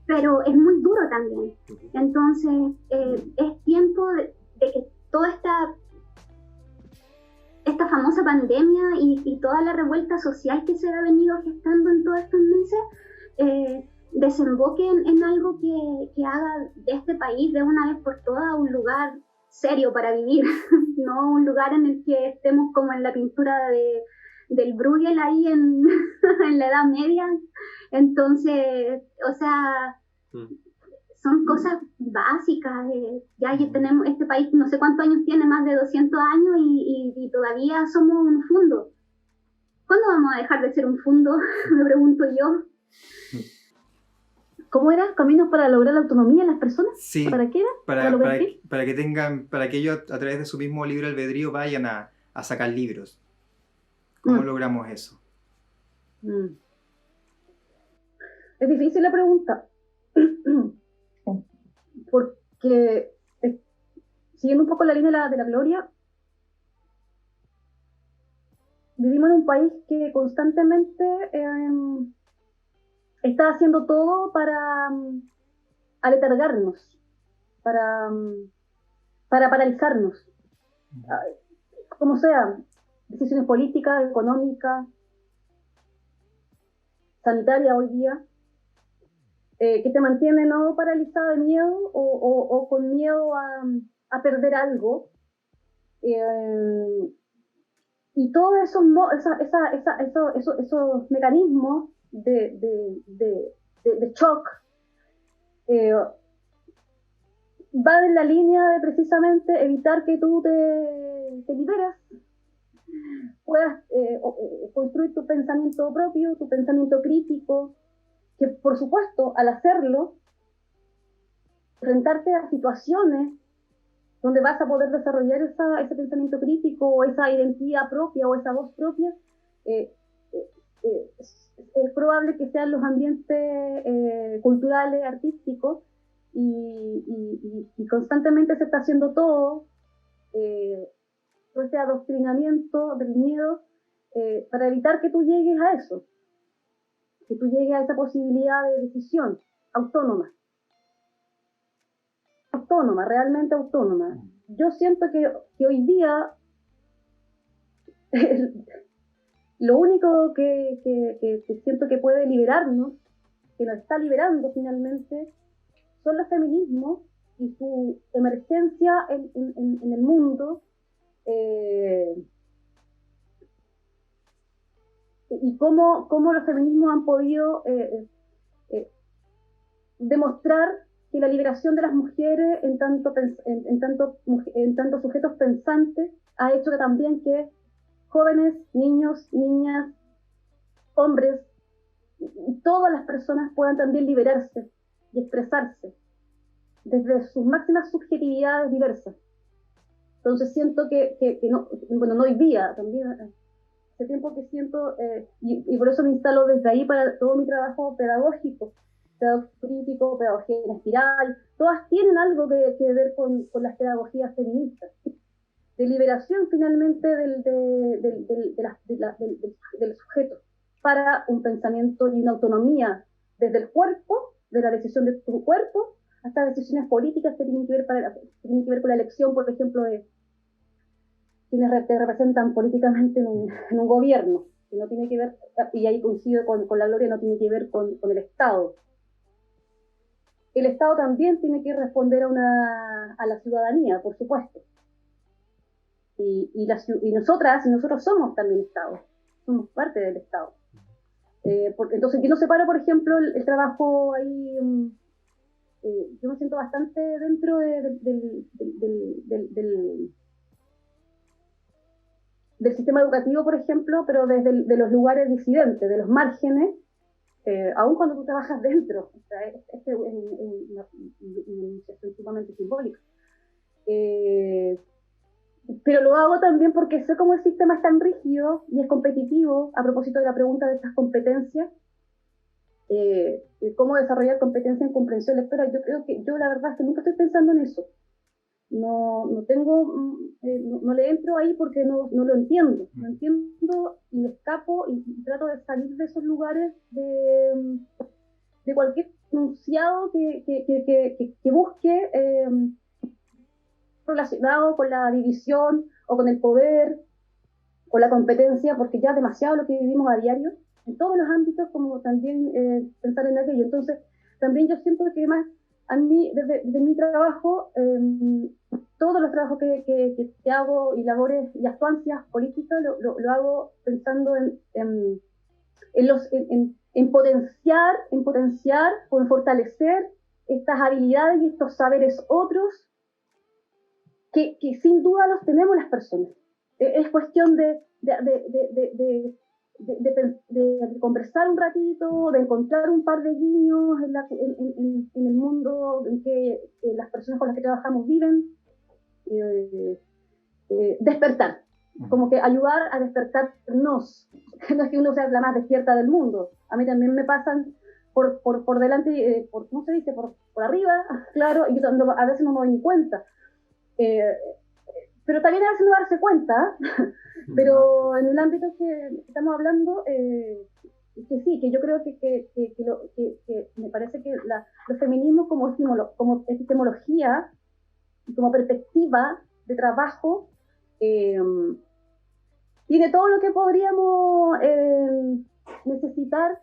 pero es muy duro también. Entonces, es tiempo de que toda esta famosa pandemia y toda la revuelta social que se ha venido gestando en todos estos meses desemboquen en algo que haga de este país de una vez por todas un lugar serio para vivir, no un lugar en el que estemos como en la pintura del Bruegel ahí en la Edad Media. Entonces, o sea, son cosas básicas. Ya tenemos, este país no sé cuántos años tiene, más de 200 años y todavía somos un fundo. ¿Cuándo vamos a dejar de ser un fundo? Me pregunto yo. ¿Cómo era? ¿Caminos para lograr la autonomía de las personas? Sí. ¿Para qué era? Para que ellos a través de su mismo libre albedrío vayan a sacar libros. ¿Cómo logramos eso? Es difícil la pregunta. Porque siguiendo un poco la línea de la Gloria, vivimos en un país que constantemente está haciendo todo para aletargarnos, para paralizarnos, como sea, decisiones políticas, económicas, sanitarias hoy día, que te mantiene no paralizada de miedo o con miedo a perder algo. Y todos esos mecanismos de shock va en la línea de precisamente evitar que tú te liberas, puedas construir tu pensamiento propio, tu pensamiento crítico, que por supuesto al hacerlo, enfrentarte a situaciones donde vas a poder desarrollar ese pensamiento crítico o esa identidad propia o esa voz propia, es probable que sean los ambientes culturales, artísticos, y constantemente se está haciendo todo ese adoctrinamiento del miedo para evitar que tú llegues a eso, que tú llegues a esa posibilidad de decisión autónoma, realmente autónoma. Yo siento que hoy día lo único que siento que puede liberarnos, que nos está liberando finalmente, son los feminismos y su emergencia en el mundo, y cómo los feminismos han podido demostrar que la liberación de las mujeres en tanto sujetos pensantes ha hecho que también que jóvenes, niños, niñas, hombres y todas las personas puedan también liberarse y expresarse desde sus máximas subjetividades diversas. Entonces siento que no, bueno, no hoy día, también hace tiempo que siento, y por eso me instalo desde ahí para todo mi trabajo pedagógico, crítico, pedagogía en espiral, todas tienen algo que ver con las pedagogías feministas, de liberación finalmente del sujeto para un pensamiento y una autonomía desde el cuerpo, de la decisión de tu cuerpo, hasta decisiones políticas que tienen que ver con la elección, por ejemplo, de quienes te representan políticamente en un gobierno, que no tiene que ver, y ahí coincido con la Gloria, no tiene que ver con el Estado. el Estado también tiene que responder a la ciudadanía, por supuesto. Y nosotras y nosotros somos también Estado, somos parte del Estado. Entonces, yo no separo, por ejemplo, el trabajo ahí. Yo me siento bastante dentro del sistema educativo, por ejemplo, pero desde de los lugares disidentes, de los márgenes, aun cuando tú trabajas dentro. O sea, este es una iniciación sumamente simbólica. Pero lo hago también porque sé cómo el sistema es tan rígido y es competitivo, a propósito de la pregunta de estas competencias, cómo desarrollar competencia en comprensión lectora. Yo la verdad es que nunca estoy pensando en eso. No le entro ahí porque no lo entiendo. No entiendo y me escapo y trato de salir de esos lugares de cualquier enunciado que busque relacionado con la división o con el poder, con la competencia, porque ya es demasiado lo que vivimos a diario, en todos los ámbitos, como también pensar en aquello. Entonces, también yo siento que además, a mí, desde mi trabajo, todos los trabajos que hago y labores y actuancias políticas, lo hago pensando en potenciar o en fortalecer estas habilidades y estos saberes otros que sin duda los tenemos las personas. Es cuestión de conversar un ratito, de encontrar un par de guiños en el mundo en que las personas con las que trabajamos viven, despertar, como que ayudar a despertarnos. No es que uno sea la más despierta del mundo, a mí también me pasan por delante, ¿cómo se dice? Por arriba, claro, y yo a veces no me doy ni cuenta. Pero también a veces no darse cuenta, pero en el ámbito que estamos hablando, que sí, que yo creo que me parece que los feminismos como epistemología y como perspectiva de trabajo tiene todo lo que podríamos necesitar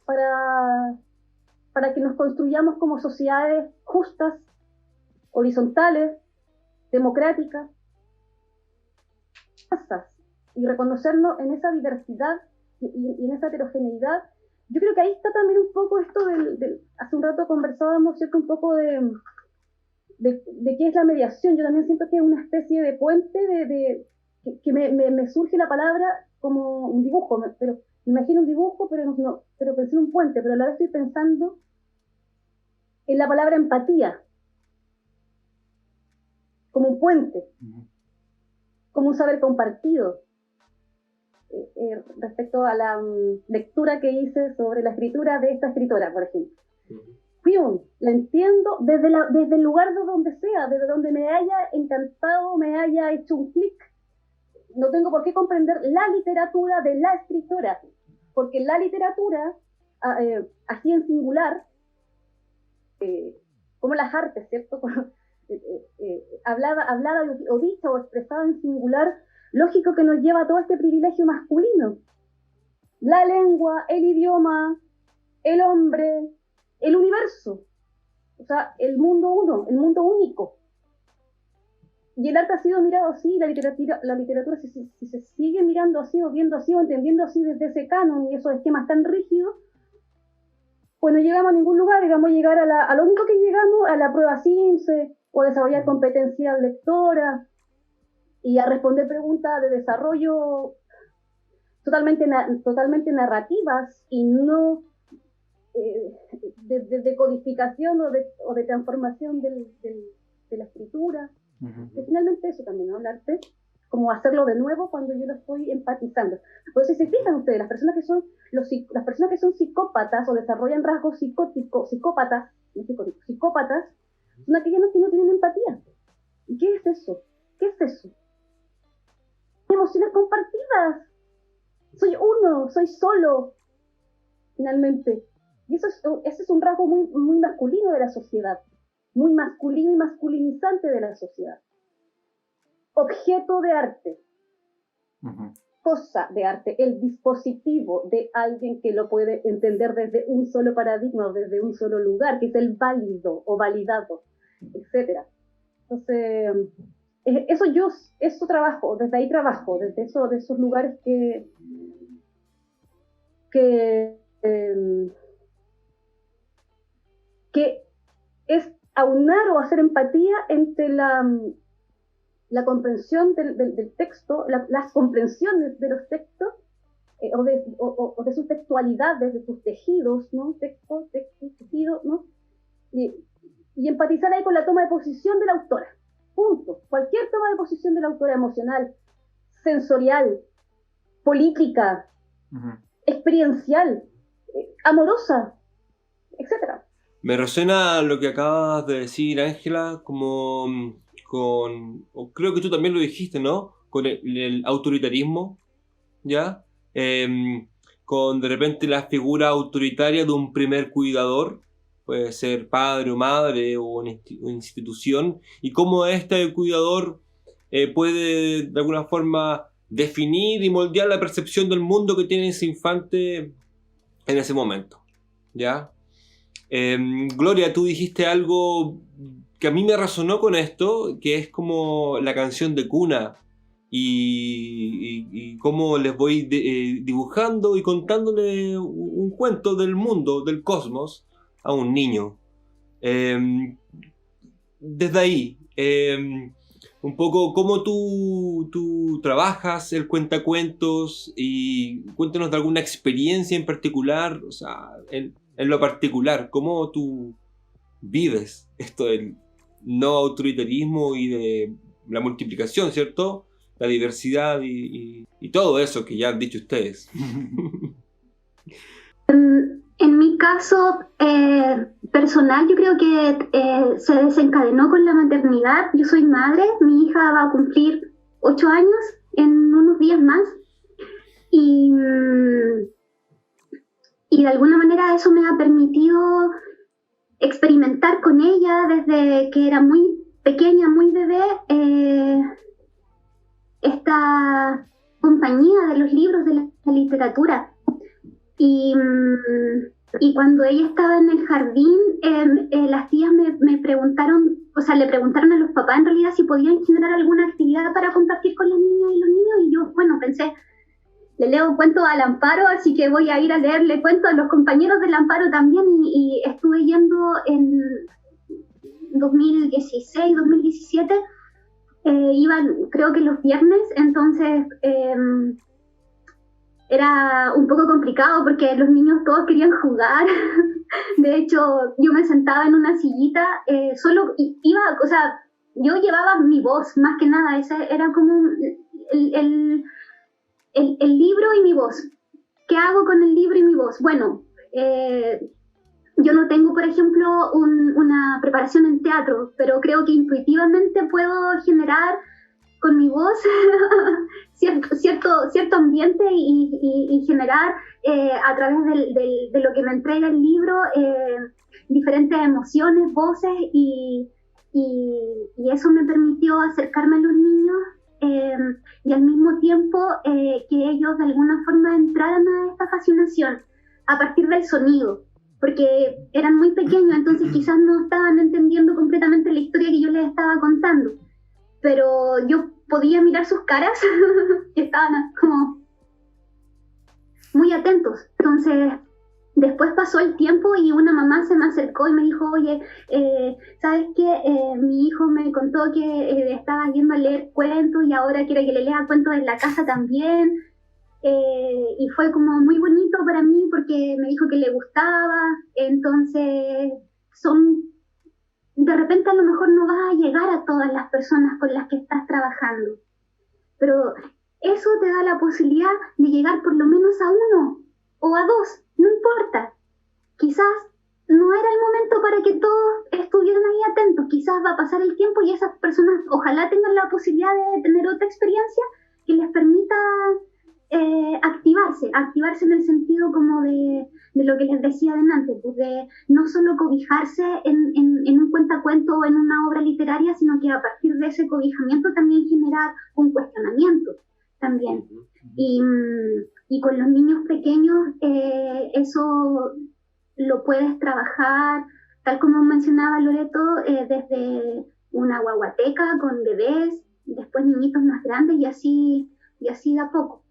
para que nos construyamos como sociedades justas, horizontales, democráticas, y reconocernos en esa diversidad y en esa heterogeneidad. Yo creo que ahí está también un poco esto hace un rato conversábamos, ¿cierto? Un poco de qué es la mediación. Yo también siento que es una especie de puente que me surge la palabra como un dibujo, pero me imagino un dibujo, pero pensé en un puente, pero a la vez estoy pensando en la palabra empatía como un puente, como un saber compartido. Respecto a la lectura que hice sobre la escritura de esta escritora, por ejemplo. La entiendo desde el lugar de donde sea, desde donde me haya encantado, me haya hecho un clic. No tengo por qué comprender la literatura de la escritora, porque la literatura, así en singular, como las artes, ¿cierto? Hablada o dicha o expresada en singular, lógico que nos lleva a todo este privilegio masculino. La lengua, el idioma, el hombre, el universo. O sea, el mundo uno, el mundo único. Y el arte ha sido mirado así, la literatura si se sigue mirando así, o viendo así, o entendiendo así desde ese canon y esos esquemas tan rígidos, pues no llegamos a ningún lugar, digamos, llegar a lo único que llegamos, a la prueba SIMSE, o desarrollar competencias lectoras, y a responder preguntas de desarrollo totalmente narrativas y no de codificación o de transformación de la escritura. Que finalmente eso también, ¿no? El arte, como hacerlo de nuevo cuando yo lo estoy empatizando. Por eso, si se fijan ustedes, las personas que son psicópatas o desarrollan rasgos psicópatas, son aquellas que no tienen empatía. ¿Y qué es eso? ¿Qué es eso? Emociones compartidas. Soy uno, soy solo, finalmente. Y ese es un rasgo muy, muy masculino de la sociedad, muy masculino y masculinizante de la sociedad. Objeto de arte. cosa de arte, el dispositivo de alguien que lo puede entender desde un solo paradigma o desde un solo lugar, que es el válido o validado, etc. Entonces, eso trabajo, desde ahí trabajo, de esos lugares que es aunar o hacer empatía entre la comprensión del texto, las comprensiones de los textos, o de sus textualidades, de sus tejidos, ¿no? Texto, tejido, ¿no? Y empatizar ahí con la toma de posición de la autora. Punto. Cualquier toma de posición de la autora, emocional, sensorial, política, experiencial, amorosa, etc. Me resuena lo que acabas de decir, Ángela, como creo que tú también lo dijiste, ¿no? Con el autoritarismo, ¿ya? Con de repente la figura autoritaria de un primer cuidador, puede ser padre o madre o una institución, y cómo este cuidador puede de alguna forma definir y moldear la percepción del mundo que tiene ese infante en ese momento, ¿ya? Gloria, tú dijiste algo que a mí me resonó con esto, que es como la canción de cuna y cómo les voy dibujando y contándole un cuento del mundo, del cosmos, a un niño. Desde ahí, un poco cómo tú trabajas el cuentacuentos, y cuéntanos de alguna experiencia en particular, o sea, en lo particular, cómo tú vives esto del no autoritarismo y de la multiplicación, ¿cierto? La diversidad y todo eso que ya han dicho ustedes. En mi caso personal, yo creo que se desencadenó con la maternidad. Yo soy madre, mi hija va a cumplir 8 años en unos días más, y de alguna manera eso me ha permitido experimentar con ella desde que era muy pequeña, muy bebé, esta compañía de los libros, de la literatura. Y cuando ella estaba en el jardín, las tías me preguntaron, o sea, le preguntaron a los papás en realidad si podían generar alguna actividad para compartir con las niñas y los niños, y yo, bueno, pensé, le leo cuentos al Amparo, así que voy a ir a leerle cuentos a los compañeros del Amparo también, y estuve yendo en 2016, 2017, iban creo que los viernes, entonces era un poco complicado porque los niños todos querían jugar. De hecho, yo me sentaba en una sillita, solo iba, o sea, yo llevaba mi voz, más que nada, ese era como el libro y mi voz. ¿Qué hago con el libro y mi voz? Bueno, yo no tengo, por ejemplo, una preparación en teatro, pero creo que intuitivamente puedo generar con mi voz cierto ambiente y generar a través de lo que me entrega el libro diferentes emociones, voces, y eso me permitió acercarme a los niños y al mismo tiempo que ellos de alguna forma entraran a esta fascinación a partir del sonido, porque eran muy pequeños, entonces quizás no estaban entendiendo completamente la historia que yo les estaba contando, pero yo podía mirar sus caras que estaban como muy atentos. Entonces después pasó el tiempo y una mamá se me acercó y me dijo, oye, ¿sabes qué? Mi hijo me contó que estaba yendo a leer cuentos y ahora quiere que le lea cuentos en la casa también. Y fue como muy bonito para mí porque me dijo que le gustaba. Entonces de repente a lo mejor no vas a llegar a todas las personas con las que estás trabajando, pero eso te da la posibilidad de llegar por lo menos a 1 o a 2, no importa. Quizás no era el momento para que todos estuvieran ahí atentos, quizás va a pasar el tiempo y esas personas ojalá tengan la posibilidad de tener otra experiencia que les permita activarse en el sentido como de lo que les decía delante, pues de no solo cobijarse en un cuentacuento o en una obra literaria, sino que a partir de ese cobijamiento también generar un cuestionamiento también. Y con los niños pequeños eso lo puedes trabajar, tal como mencionaba Loreto, desde una guaguateca con bebés, después niñitos más grandes y así de a poco.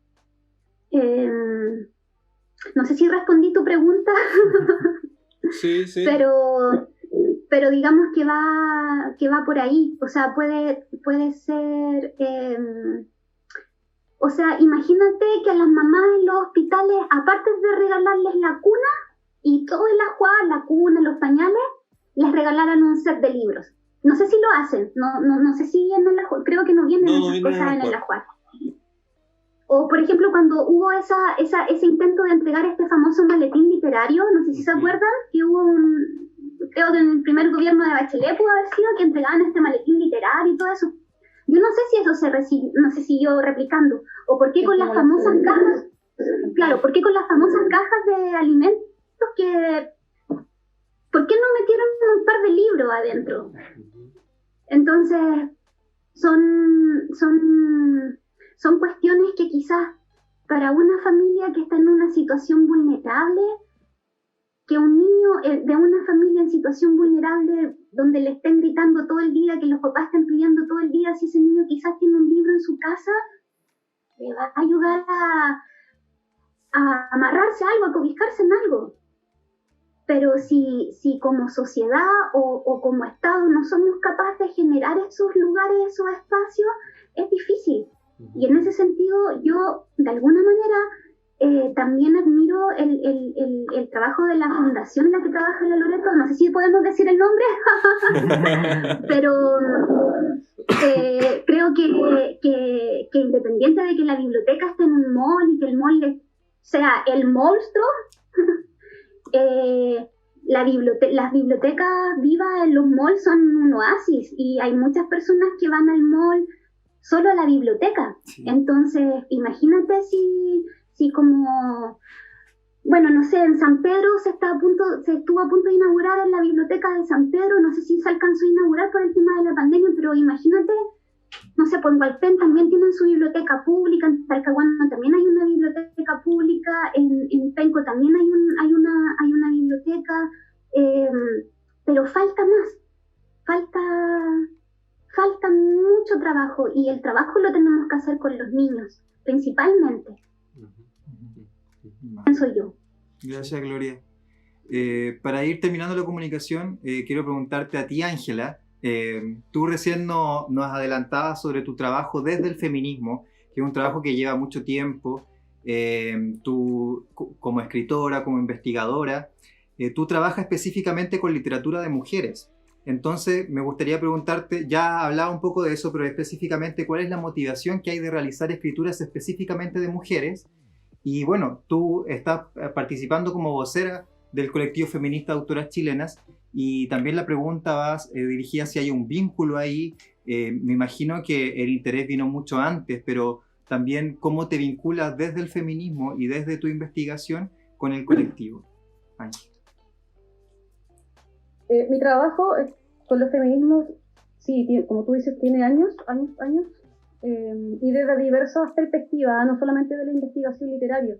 No sé si respondí tu pregunta, Sí. pero digamos que va por ahí. O sea, puede ser... o sea, imagínate que a las mamás en los hospitales, aparte de regalarles la cuna y todo el ajuar, la cuna, los pañales, les regalaran un set de libros. No sé si lo hacen, no sé si vienen el ajuar, creo que no vienen esas cosas en el ajuar. O, por ejemplo, cuando hubo ese intento de entregar este famoso maletín literario, no sé si se acuerdan, que hubo creo que en el primer gobierno de Bachelet pudo haber sido que entregaban este maletín literario y todo eso. Yo no sé si eso no se siguió replicando, o por qué con las famosas cajas, claro, por qué con las famosas cajas de alimentos ¿por qué no metieron un par de libros adentro? Entonces, son cuestiones que quizás para una familia que está en una situación vulnerable, que un niño de una familia en situación vulnerable, donde le estén gritando todo el día, que los papás estén pidiendo todo el día, si ese niño quizás tiene un libro en su casa, le va a ayudar a amarrarse a algo, a cobijarse en algo. Pero si como sociedad o como Estado no somos capaces de generar esos lugares, esos espacios, es difícil. Y en ese sentido, yo, de alguna manera, también admiro el trabajo de la fundación en la que trabaja la Loreto. No sé si podemos decir el nombre, pero creo que independiente de que la biblioteca esté en un mall y que el mall sea el monstruo, las bibliotecas vivas en los malls son un oasis y hay muchas personas que van al mall solo a la biblioteca. Sí. Entonces, imagínate si como, bueno, no sé, en San Pedro se estuvo a punto de inaugurar en la biblioteca de San Pedro, no sé si se alcanzó a inaugurar por el tema de la pandemia, pero imagínate, no sé, pues en Hualpén también tienen su biblioteca pública, en Talcahuano también hay una biblioteca pública, en Penco también hay una biblioteca, pero falta más, falta mucho trabajo, y el trabajo lo tenemos que hacer con los niños, principalmente. Pienso yo. Gracias, Gloria. Para ir terminando la comunicación, quiero preguntarte a ti, Ángela. Tú recién nos adelantabas sobre tu trabajo desde el feminismo, que es un trabajo que lleva mucho tiempo. Tú, como escritora, como investigadora, tú trabajas específicamente con literatura de mujeres. Entonces, me gustaría preguntarte, ya hablaba un poco de eso, pero específicamente, ¿cuál es la motivación que hay de realizar escrituras específicamente de mujeres? Y bueno, tú estás participando como vocera del colectivo feminista de autoras chilenas, y también la pregunta va dirigida si hay un vínculo ahí. Me imagino que el interés vino mucho antes, pero también cómo te vinculas desde el feminismo y desde tu investigación con el colectivo. Ángel. Mi trabajo con los feminismos, sí, como tú dices, tiene años, y desde diversas perspectivas, no solamente de la investigación literaria.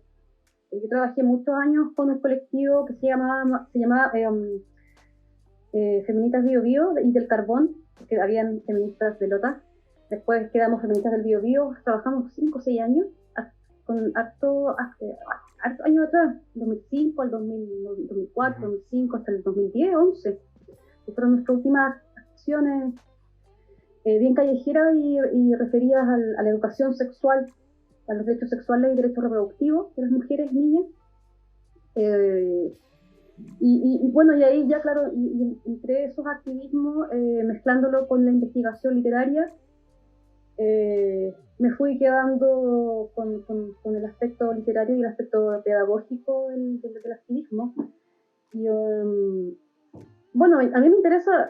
Yo trabajé muchos años con un colectivo que se llamaba Feministas Bio Bio y del Carbón, porque habían feministas de Lota. Después quedamos feministas del Bio Bio, trabajamos 5 o 6 años, con harto años atrás, 2005 al 2004, 2005 hasta el 2010, 11. Que fueron nuestras últimas acciones bien callejeras y referidas a la educación sexual, a los derechos sexuales y derechos reproductivos de las mujeres, niñas. Y bueno, y ahí ya, claro, y entre esos activismos, mezclándolo con la investigación literaria, me fui quedando con el aspecto literario y el aspecto pedagógico del activismo. Y bueno, a mí me interesa,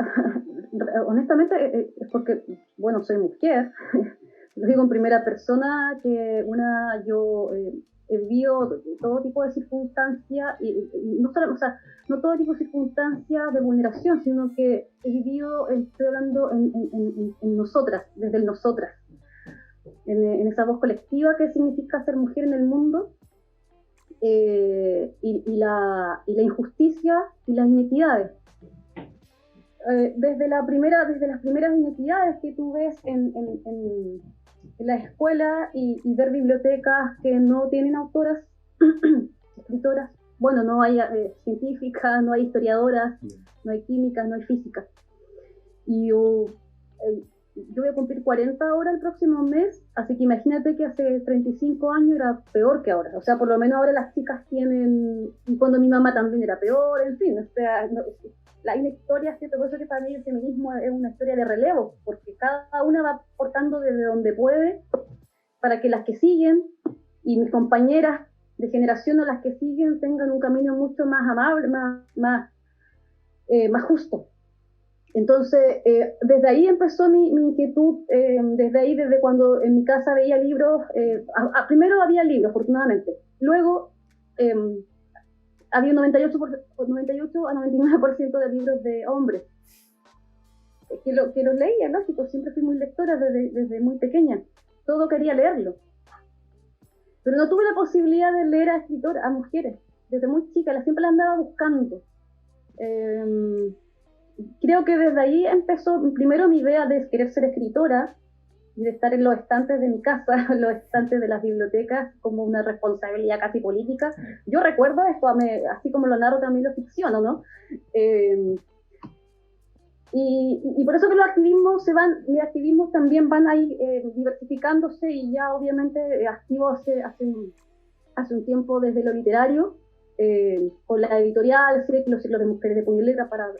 honestamente, es porque, bueno, soy mujer, lo digo en primera persona, que yo he vivido todo tipo de circunstancias, y no solo, o sea, no todo tipo de circunstancias de vulneración, sino que he vivido, estoy hablando en nosotras, desde el nosotras. en esa voz colectiva que significa ser mujer en el mundo, y la injusticia y las inequidades. Desde las primeras inequidades que tú ves en la escuela y ver bibliotecas que no tienen autoras, escritoras, bueno, no hay científicas, no hay historiadoras, no hay químicas, no hay físicas. Y yo voy a cumplir 40 ahora el próximo mes, así que imagínate que hace 35 años era peor que ahora. O sea, por lo menos ahora las chicas tienen, y cuando mi mamá también era peor, en fin, o sea, la historia, ¿cierto? Por eso que para mí el feminismo es una historia de relevo, porque cada una va aportando desde donde puede para que las que siguen y mis compañeras de generación o las que siguen tengan un camino mucho más amable, más justo. Entonces, desde ahí empezó mi inquietud, desde cuando en mi casa veía libros, primero había libros, afortunadamente, luego había un 98 a 99% de libros de hombres, que los leía, lógico, siempre fui muy lectora desde muy pequeña, todo quería leerlo, pero no tuve la posibilidad de leer a escritoras, a mujeres, desde muy chica, siempre la andaba buscando. Creo que desde ahí empezó primero mi idea de querer ser escritora y de estar en los estantes de mi casa, en los estantes de las bibliotecas, como una responsabilidad casi política. Yo recuerdo esto, así como lo narro también lo ficciono, ¿no? Y por eso que mis activismos también van ahí diversificándose, y ya obviamente activo hace un tiempo desde lo literario, con la editorial Ciclos de Mujeres de Puño y Letra, para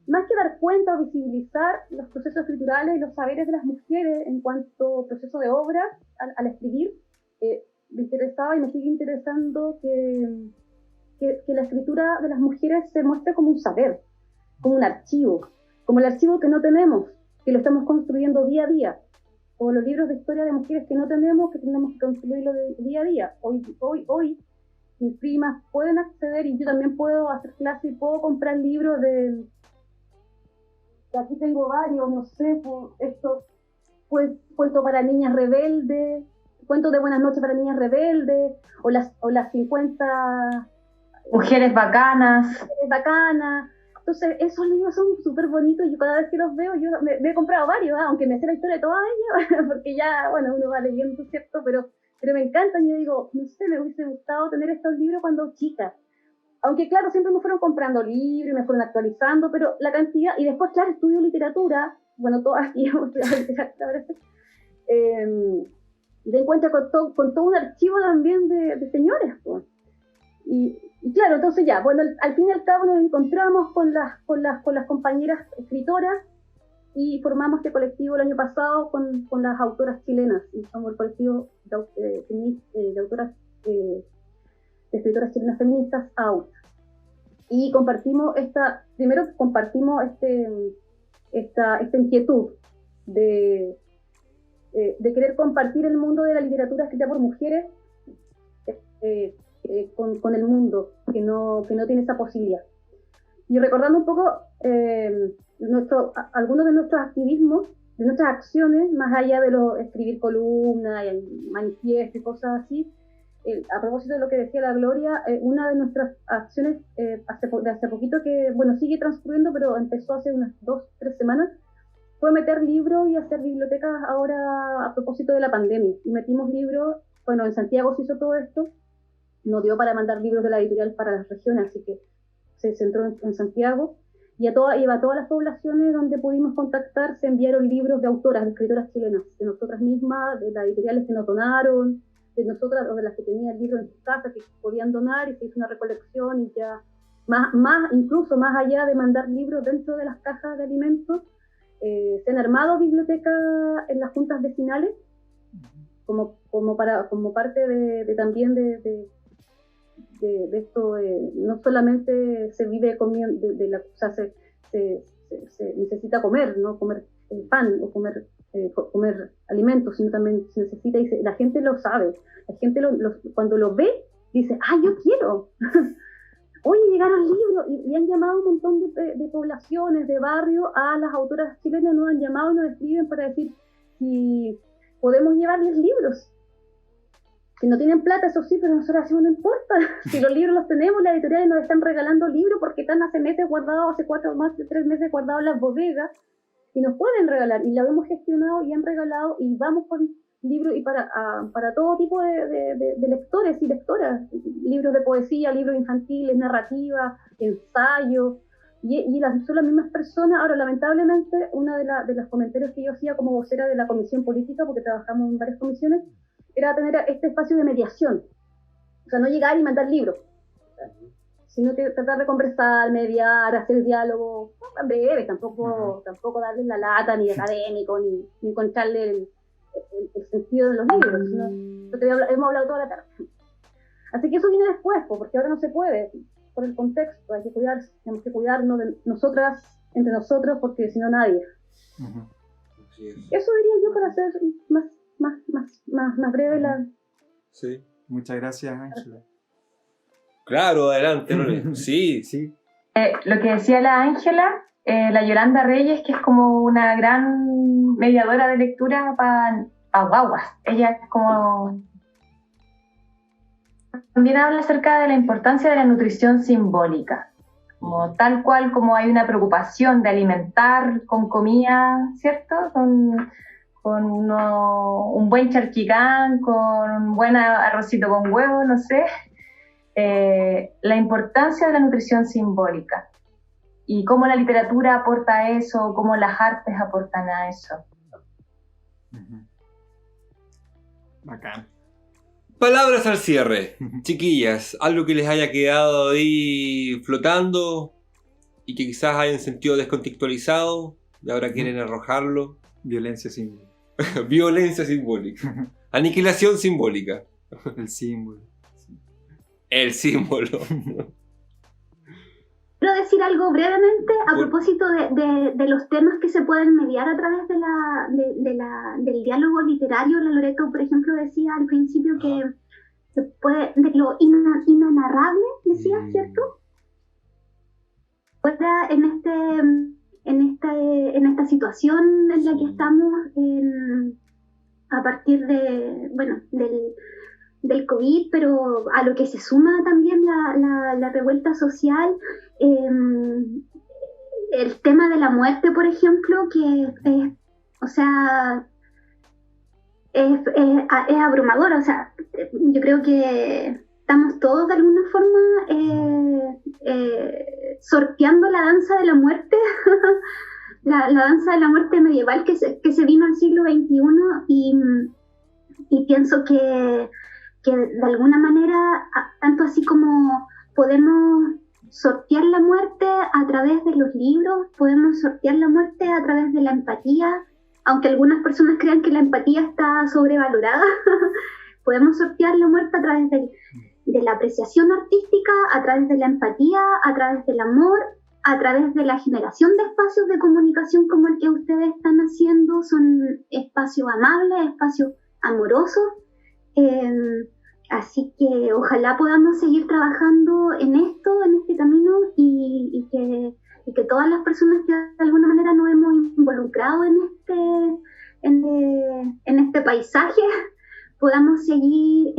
más que dar cuenta o visibilizar los procesos escriturales y los saberes de las mujeres en cuanto a proceso de obra al escribir. Me interesaba y me sigue interesando que la escritura de las mujeres se muestre como un saber, como un archivo, como el archivo que no tenemos, que lo estamos construyendo día a día, o los libros de historia de mujeres que no tenemos, que tenemos que construirlo día a día. Hoy mis primas pueden acceder, y yo también puedo hacer clase y puedo comprar libros aquí tengo varios, no sé, cuentos para niñas rebeldes, cuentos de buenas noches para niñas rebeldes, o las 50 mujeres bacanas. Entonces esos libros son súper bonitos, y yo cada vez que los veo, yo me he comprado varios, aunque me sé la historia de todas ellas, porque ya, bueno, uno va leyendo, ¿cierto? Pero me encantan. Yo digo, no sé, me hubiese gustado tener estos libros cuando chica. Aunque claro, siempre me fueron comprando libros y me fueron actualizando, pero la cantidad, y después claro, estudio literatura, bueno, todas estudiamos literatura, y te encuentras con todo un archivo también de señores, pues. Y claro, entonces ya, bueno, al fin y al cabo nos encontramos con las compañeras escritoras, y formamos este colectivo el año pasado con las autoras chilenas, y somos el colectivo de autoras de escritoras chilenas feministas, AUT. Y esta inquietud de querer compartir el mundo de la literatura escrita por mujeres con el mundo que no tiene esa posibilidad. Y recordando un poco algunos de nuestros activismos, de nuestras acciones, más allá de escribir columnas, manifiestos y cosas así, a propósito de lo que decía la Gloria, una de nuestras acciones de hace poquito, que bueno, sigue transcurriendo, pero empezó hace unas 2-3 semanas, fue meter libros y hacer bibliotecas ahora a propósito de la pandemia. Y metimos libros, bueno, en Santiago se hizo todo esto, nos dio para mandar libros de la editorial para las regiones, así que se centró en Santiago, y a todas las poblaciones donde pudimos contactar se enviaron libros de autoras, de escritoras chilenas, de nosotras mismas, de las editoriales que nos donaron, de nosotras o de las que tenían libros en sus casas que podían donar, y se hizo una recolección, y ya incluso más allá de mandar libros dentro de las cajas de alimentos, se han armado bibliotecas en las juntas vecinales como parte de también de esto. No solamente se vive comiendo o sea, se necesita comer, ¿no? Comer pan o comer alimentos, sino también se necesita, y la gente lo sabe, la gente cuando lo ve dice, yo quiero. Oye, llegaron libros, y han llamado un montón de poblaciones, de barrios, a las autoras chilenas, nos han llamado y nos escriben para decir, si podemos llevarles libros. Si no tienen plata, eso sí, pero nosotros hacemos, no importa. Si los libros los tenemos, las editoriales nos están regalando libros porque están hace meses guardados, hace más de 3 meses guardados en las bodegas, y nos pueden regalar, y lo hemos gestionado y han regalado, y vamos con libros y para todo tipo de lectores y lectoras, libros de poesía, libros infantiles, narrativa, ensayos, y son las mismas personas. Ahora, lamentablemente, uno de los comentarios que yo hacía como vocera de la comisión política, porque trabajamos en varias comisiones, era tener este espacio de mediación. O sea, no llegar y mandar libros, sino que tratar de conversar, mediar, hacer diálogo, breve, tampoco darles la lata, ni académico, ni encontrarle el sentido de los libros, sino lo que hemos hablado toda la tarde. Así que eso viene después, porque ahora no se puede, por el contexto, tenemos que cuidarnos de nosotras, entre nosotros, porque si no nadie. Eso diría yo para hacer más breve la... Sí. Muchas gracias, Ángela. Claro, adelante, Lore. Sí. Lo que decía la Ángela, la Yolanda Reyes, que es como una gran mediadora de lectura para guaguas. Ella es como... También habla acerca de la importancia de la nutrición simbólica. Como tal cual como hay una preocupación de alimentar con comida, ¿cierto? Con un buen charquicán, con un buen arrocito con huevo, no sé. La importancia de la nutrición simbólica y cómo la literatura aporta a eso, cómo las artes aportan a eso. Bacán. Palabras al cierre. Chiquillas, algo que les haya quedado ahí flotando y que quizás hayan sentido descontextualizado y ahora quieren arrojarlo. Violencia simbólica. Violencia simbólica. Aniquilación simbólica. El símbolo. El símbolo. Quiero decir algo brevemente a propósito de los temas que se pueden mediar a través del diálogo literario. La Loreto, por ejemplo, decía al principio que se puede, de lo inanarrable, decía, ¿cierto? Ahora, en esta situación en la que estamos, a partir del COVID, pero a lo que se suma también la revuelta social, el tema de la muerte, por ejemplo, que es abrumador. O sea, yo creo que estamos todos de alguna forma sorteando la danza de la muerte, la danza de la muerte medieval que se vino al siglo XXI, y pienso que de alguna manera, tanto así como podemos sortear la muerte a través de los libros, podemos sortear la muerte a través de la empatía, aunque algunas personas crean que la empatía está sobrevalorada. Podemos sortear la muerte a través de la apreciación artística, a través de la empatía, a través del amor, a través de la generación de espacios de comunicación como el que ustedes están haciendo. Son espacios amables, espacios amorosos. Así que ojalá podamos seguir trabajando en este camino, y que todas las personas que de alguna manera nos hemos involucrado en este paisaje podamos seguir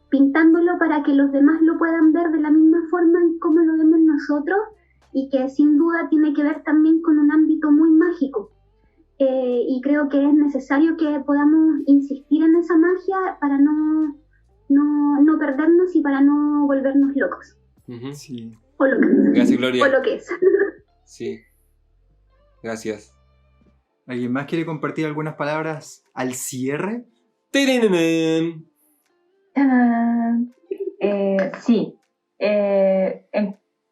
pintándolo para que los demás lo puedan ver de la misma forma en como lo vemos nosotros, y que sin duda tiene que ver también con un ámbito muy mágico. Y creo que es necesario que podamos insistir en esa magia para no perdernos y para no volvernos locos. Sí. O lo que, Gracias, Gloria. o lo que es. Sí. Gracias. ¿Alguien más quiere compartir algunas palabras al cierre? ¡Tirininin! Sí.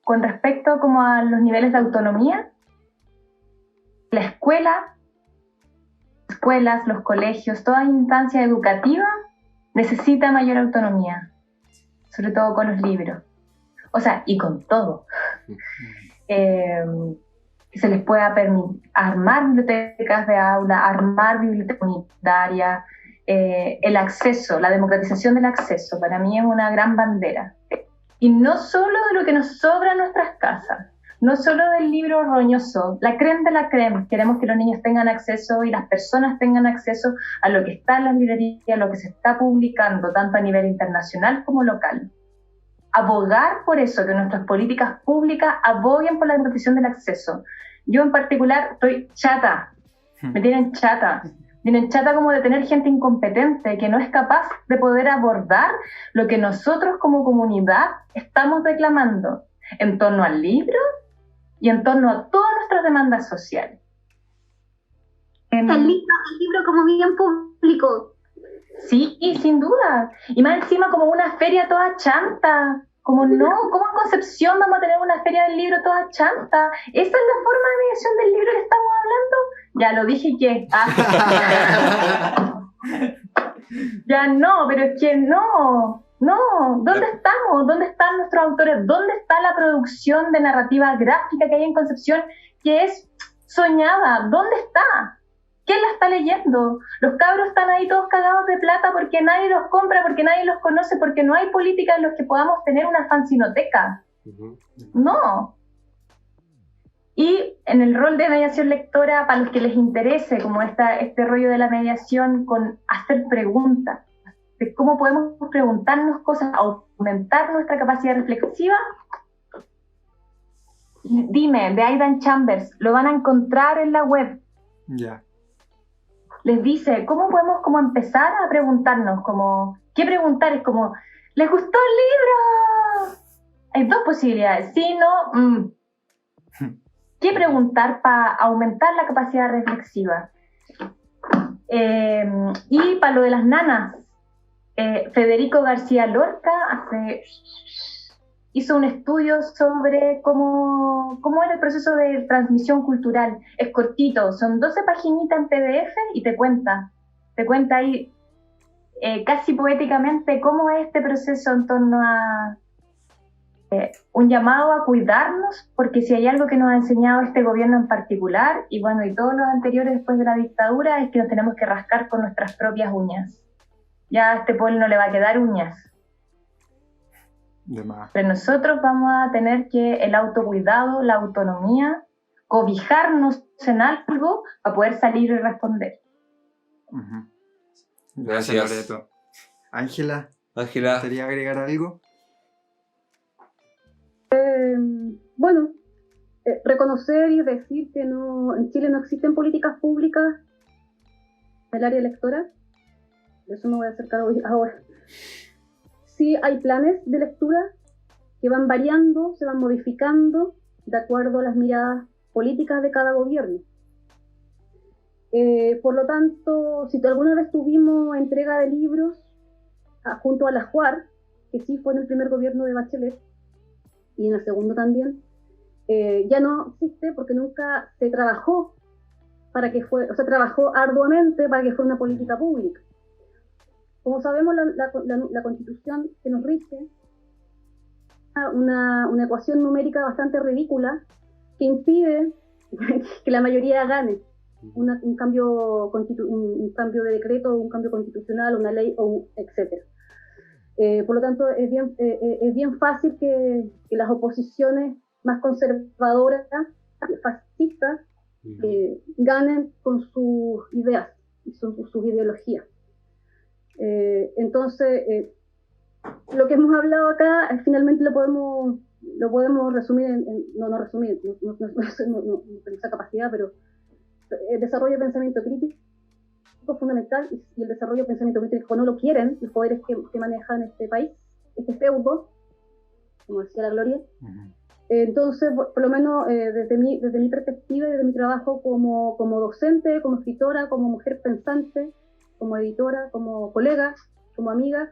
Con respecto como a los niveles de autonomía, la escuelas, los colegios, toda instancia educativa necesita mayor autonomía, sobre todo con los libros. O sea, y con todo. Que se les pueda permitir armar bibliotecas de aula, armar bibliotecas comunitarias, el acceso, la democratización del acceso, para mí es una gran bandera. Y no solo de lo que nos sobra en nuestras casas, no solo del libro roñoso, la crème de la crème. Queremos que los niños tengan acceso y las personas tengan acceso a lo que está en las librerías, a lo que se está publicando, tanto a nivel internacional como local. Abogar por eso, que nuestras políticas públicas aboguen por la democratización del acceso. Yo en particular estoy chata, me tienen chata. Tienen chata como de tener gente incompetente que no es capaz de poder abordar lo que nosotros como comunidad estamos reclamando en torno al libro y en torno a todas nuestras demandas sociales. El libro como bien público. Sí, sin duda. Y más encima como una feria toda chanta. Como no, ¿cómo en Concepción vamos a tener una feria del libro toda chanta? ¿Esa es la forma de mediación del libro que estamos hablando? Ya lo dije que... Ya no, pero es que no. No, ¿dónde estamos? ¿Dónde están nuestros autores? ¿Dónde está la producción de narrativa gráfica que hay en Concepción que es soñada? ¿Dónde está? ¿Quién la está leyendo? Los cabros están ahí todos cagados de plata porque nadie los compra, porque nadie los conoce, porque no hay política en los que podamos tener una fanzinoteca. No. Y en el rol de mediación lectora, para los que les interese, como este rollo de la mediación con hacer preguntas, de cómo podemos preguntarnos cosas, aumentar nuestra capacidad reflexiva. Dime, de Aidan Chambers, lo van a encontrar en la web. Ya. Les dice, ¿cómo podemos como empezar a preguntarnos? Como, ¿qué preguntar? Es como, ¿les gustó el libro? Hay dos posibilidades, sí, no, ¿Qué preguntar para aumentar la capacidad reflexiva? Y para lo de las nanas, Federico García Lorca hizo un estudio sobre cómo era el proceso de transmisión cultural. Es cortito, son 12 paginitas en PDF y te cuenta ahí casi poéticamente cómo es este proceso en torno a un llamado a cuidarnos, porque si hay algo que nos ha enseñado este gobierno en particular, y bueno, y todos los anteriores después de la dictadura, es que nos tenemos que rascar con nuestras propias uñas. Ya a este pueblo no le va a quedar uñas. Pero nosotros vamos a tener que el autocuidado, la autonomía, cobijarnos en algo para poder salir y responder. Gracias, Loreto. Ángela, ¿quería agregar algo? Bueno, reconocer y decir que en Chile no existen políticas públicas en el área lectora. De eso me voy a acercar hoy ahora. Sí hay planes de lectura que van variando, se van modificando de acuerdo a las miradas políticas de cada gobierno. Por lo tanto, si alguna vez tuvimos entrega de libros junto a la JUAR, que sí fue en el primer gobierno de Bachelet, y en el segundo también, ya no existe porque nunca se trabajó trabajó arduamente para que fuera una política pública. Como sabemos, la Constitución que nos rige una ecuación numérica bastante ridícula que impide que la mayoría gane un cambio de decreto, un cambio constitucional, una ley, etc. Por lo tanto, es bien fácil que las oposiciones más conservadoras, fascistas, ganen con sus ideas y sus ideologías. Entonces, lo que hemos hablado acá, finalmente lo podemos resumir no tengo esa capacidad, pero el desarrollo de pensamiento crítico es fundamental, y el desarrollo de pensamiento crítico no lo quieren los poderes que manejan este país, este feudo, como decía la Gloria. Entonces, por lo menos desde mi perspectiva y desde mi trabajo como docente, como escritora, como mujer pensante, como editora, como colega, como amiga,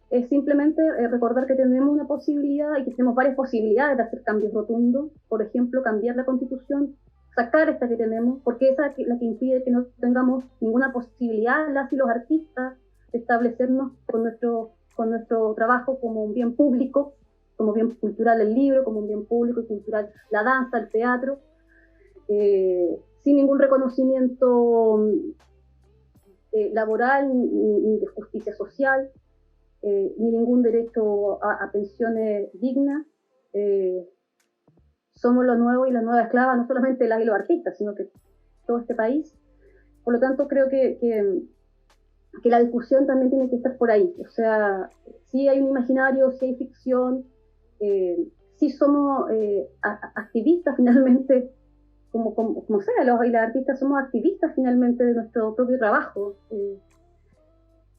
es simplemente recordar que tenemos una posibilidad y que tenemos varias posibilidades de hacer cambios rotundos. Por ejemplo, cambiar la Constitución, sacar esta que tenemos, porque esa es la que impide que no tengamos ninguna posibilidad, las y los artistas, de establecernos con nuestro trabajo como un bien público, como bien cultural el libro, como un bien público y cultural la danza, el teatro, sin ningún reconocimiento laboral ni de justicia social, ni ningún derecho a pensiones dignas, somos lo nuevo y la nueva esclava, no solamente las y los artistas, sino que todo este país. Por lo tanto, creo que la discusión también tiene que estar por ahí. O sea, sí hay un imaginario, sí hay ficción, sí somos activistas finalmente, como sea, los y las artistas somos activistas finalmente de nuestro propio trabajo.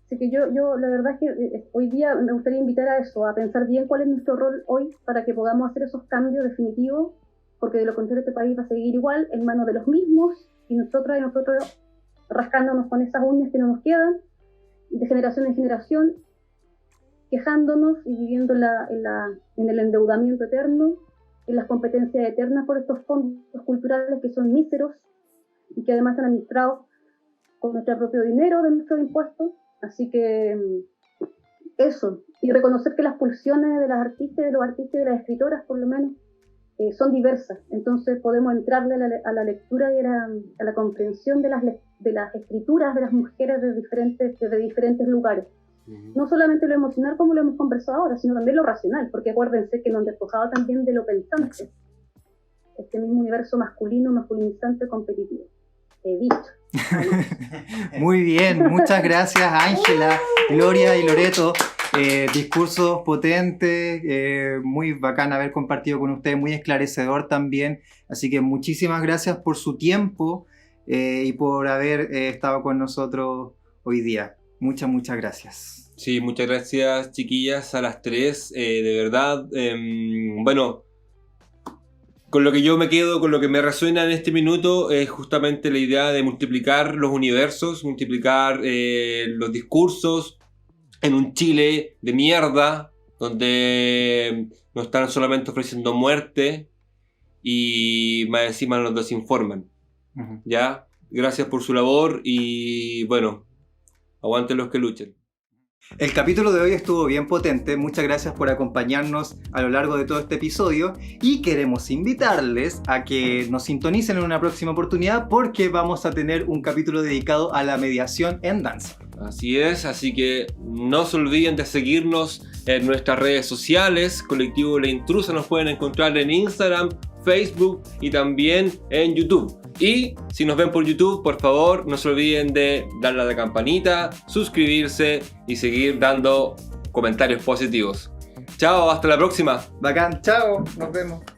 Así que yo la verdad es que hoy día me gustaría invitar a eso, a pensar bien cuál es nuestro rol hoy para que podamos hacer esos cambios definitivos, porque de lo contrario este país va a seguir igual, en manos de los mismos, y nosotros rascándonos con esas uñas que no nos quedan, de generación en generación, quejándonos y viviendo en el endeudamiento eterno, en las competencias eternas por estos fondos culturales que son míseros y que además están administrados con nuestro propio dinero de nuestros impuestos. Así que eso, y reconocer que las pulsiones de las artistas, de los artistas y de las escritoras por lo menos son diversas, entonces podemos entrarle a la lectura y a la comprensión de las escrituras de las mujeres de diferentes lugares. No solamente lo emocional como lo hemos conversado ahora, sino también lo racional, porque acuérdense que nos han despojado también de lo pensante, este mismo universo masculinizante, competitivo. He dicho. Muy bien, muchas gracias Ángela, Gloria y Loreto. Discursos potentes, muy bacán haber compartido con ustedes, muy esclarecedor también. Así que muchísimas gracias por su tiempo y por haber estado con nosotros hoy día. Muchas gracias. Sí, muchas gracias chiquillas a las tres, de verdad. Bueno, con lo que yo me quedo, con lo que me resuena en este minuto es justamente la idea de multiplicar los universos, multiplicar los discursos en un Chile de mierda, donde nos están solamente ofreciendo muerte y más encima nos desinforman. ¿Ya? Gracias por su labor y bueno, aguanten los que luchen. El capítulo de hoy estuvo bien potente, muchas gracias por acompañarnos a lo largo de todo este episodio y queremos invitarles a que nos sintonicen en una próxima oportunidad porque vamos a tener un capítulo dedicado a la mediación en danza. Así es, así que no se olviden de seguirnos en nuestras redes sociales. Colectivo La Intrusa nos pueden encontrar en Instagram, Facebook y también en YouTube. Y si nos ven por YouTube, por favor, no se olviden de darle a la campanita, suscribirse y seguir dando comentarios positivos. Chao, hasta la próxima. Bacán, chao, nos vemos.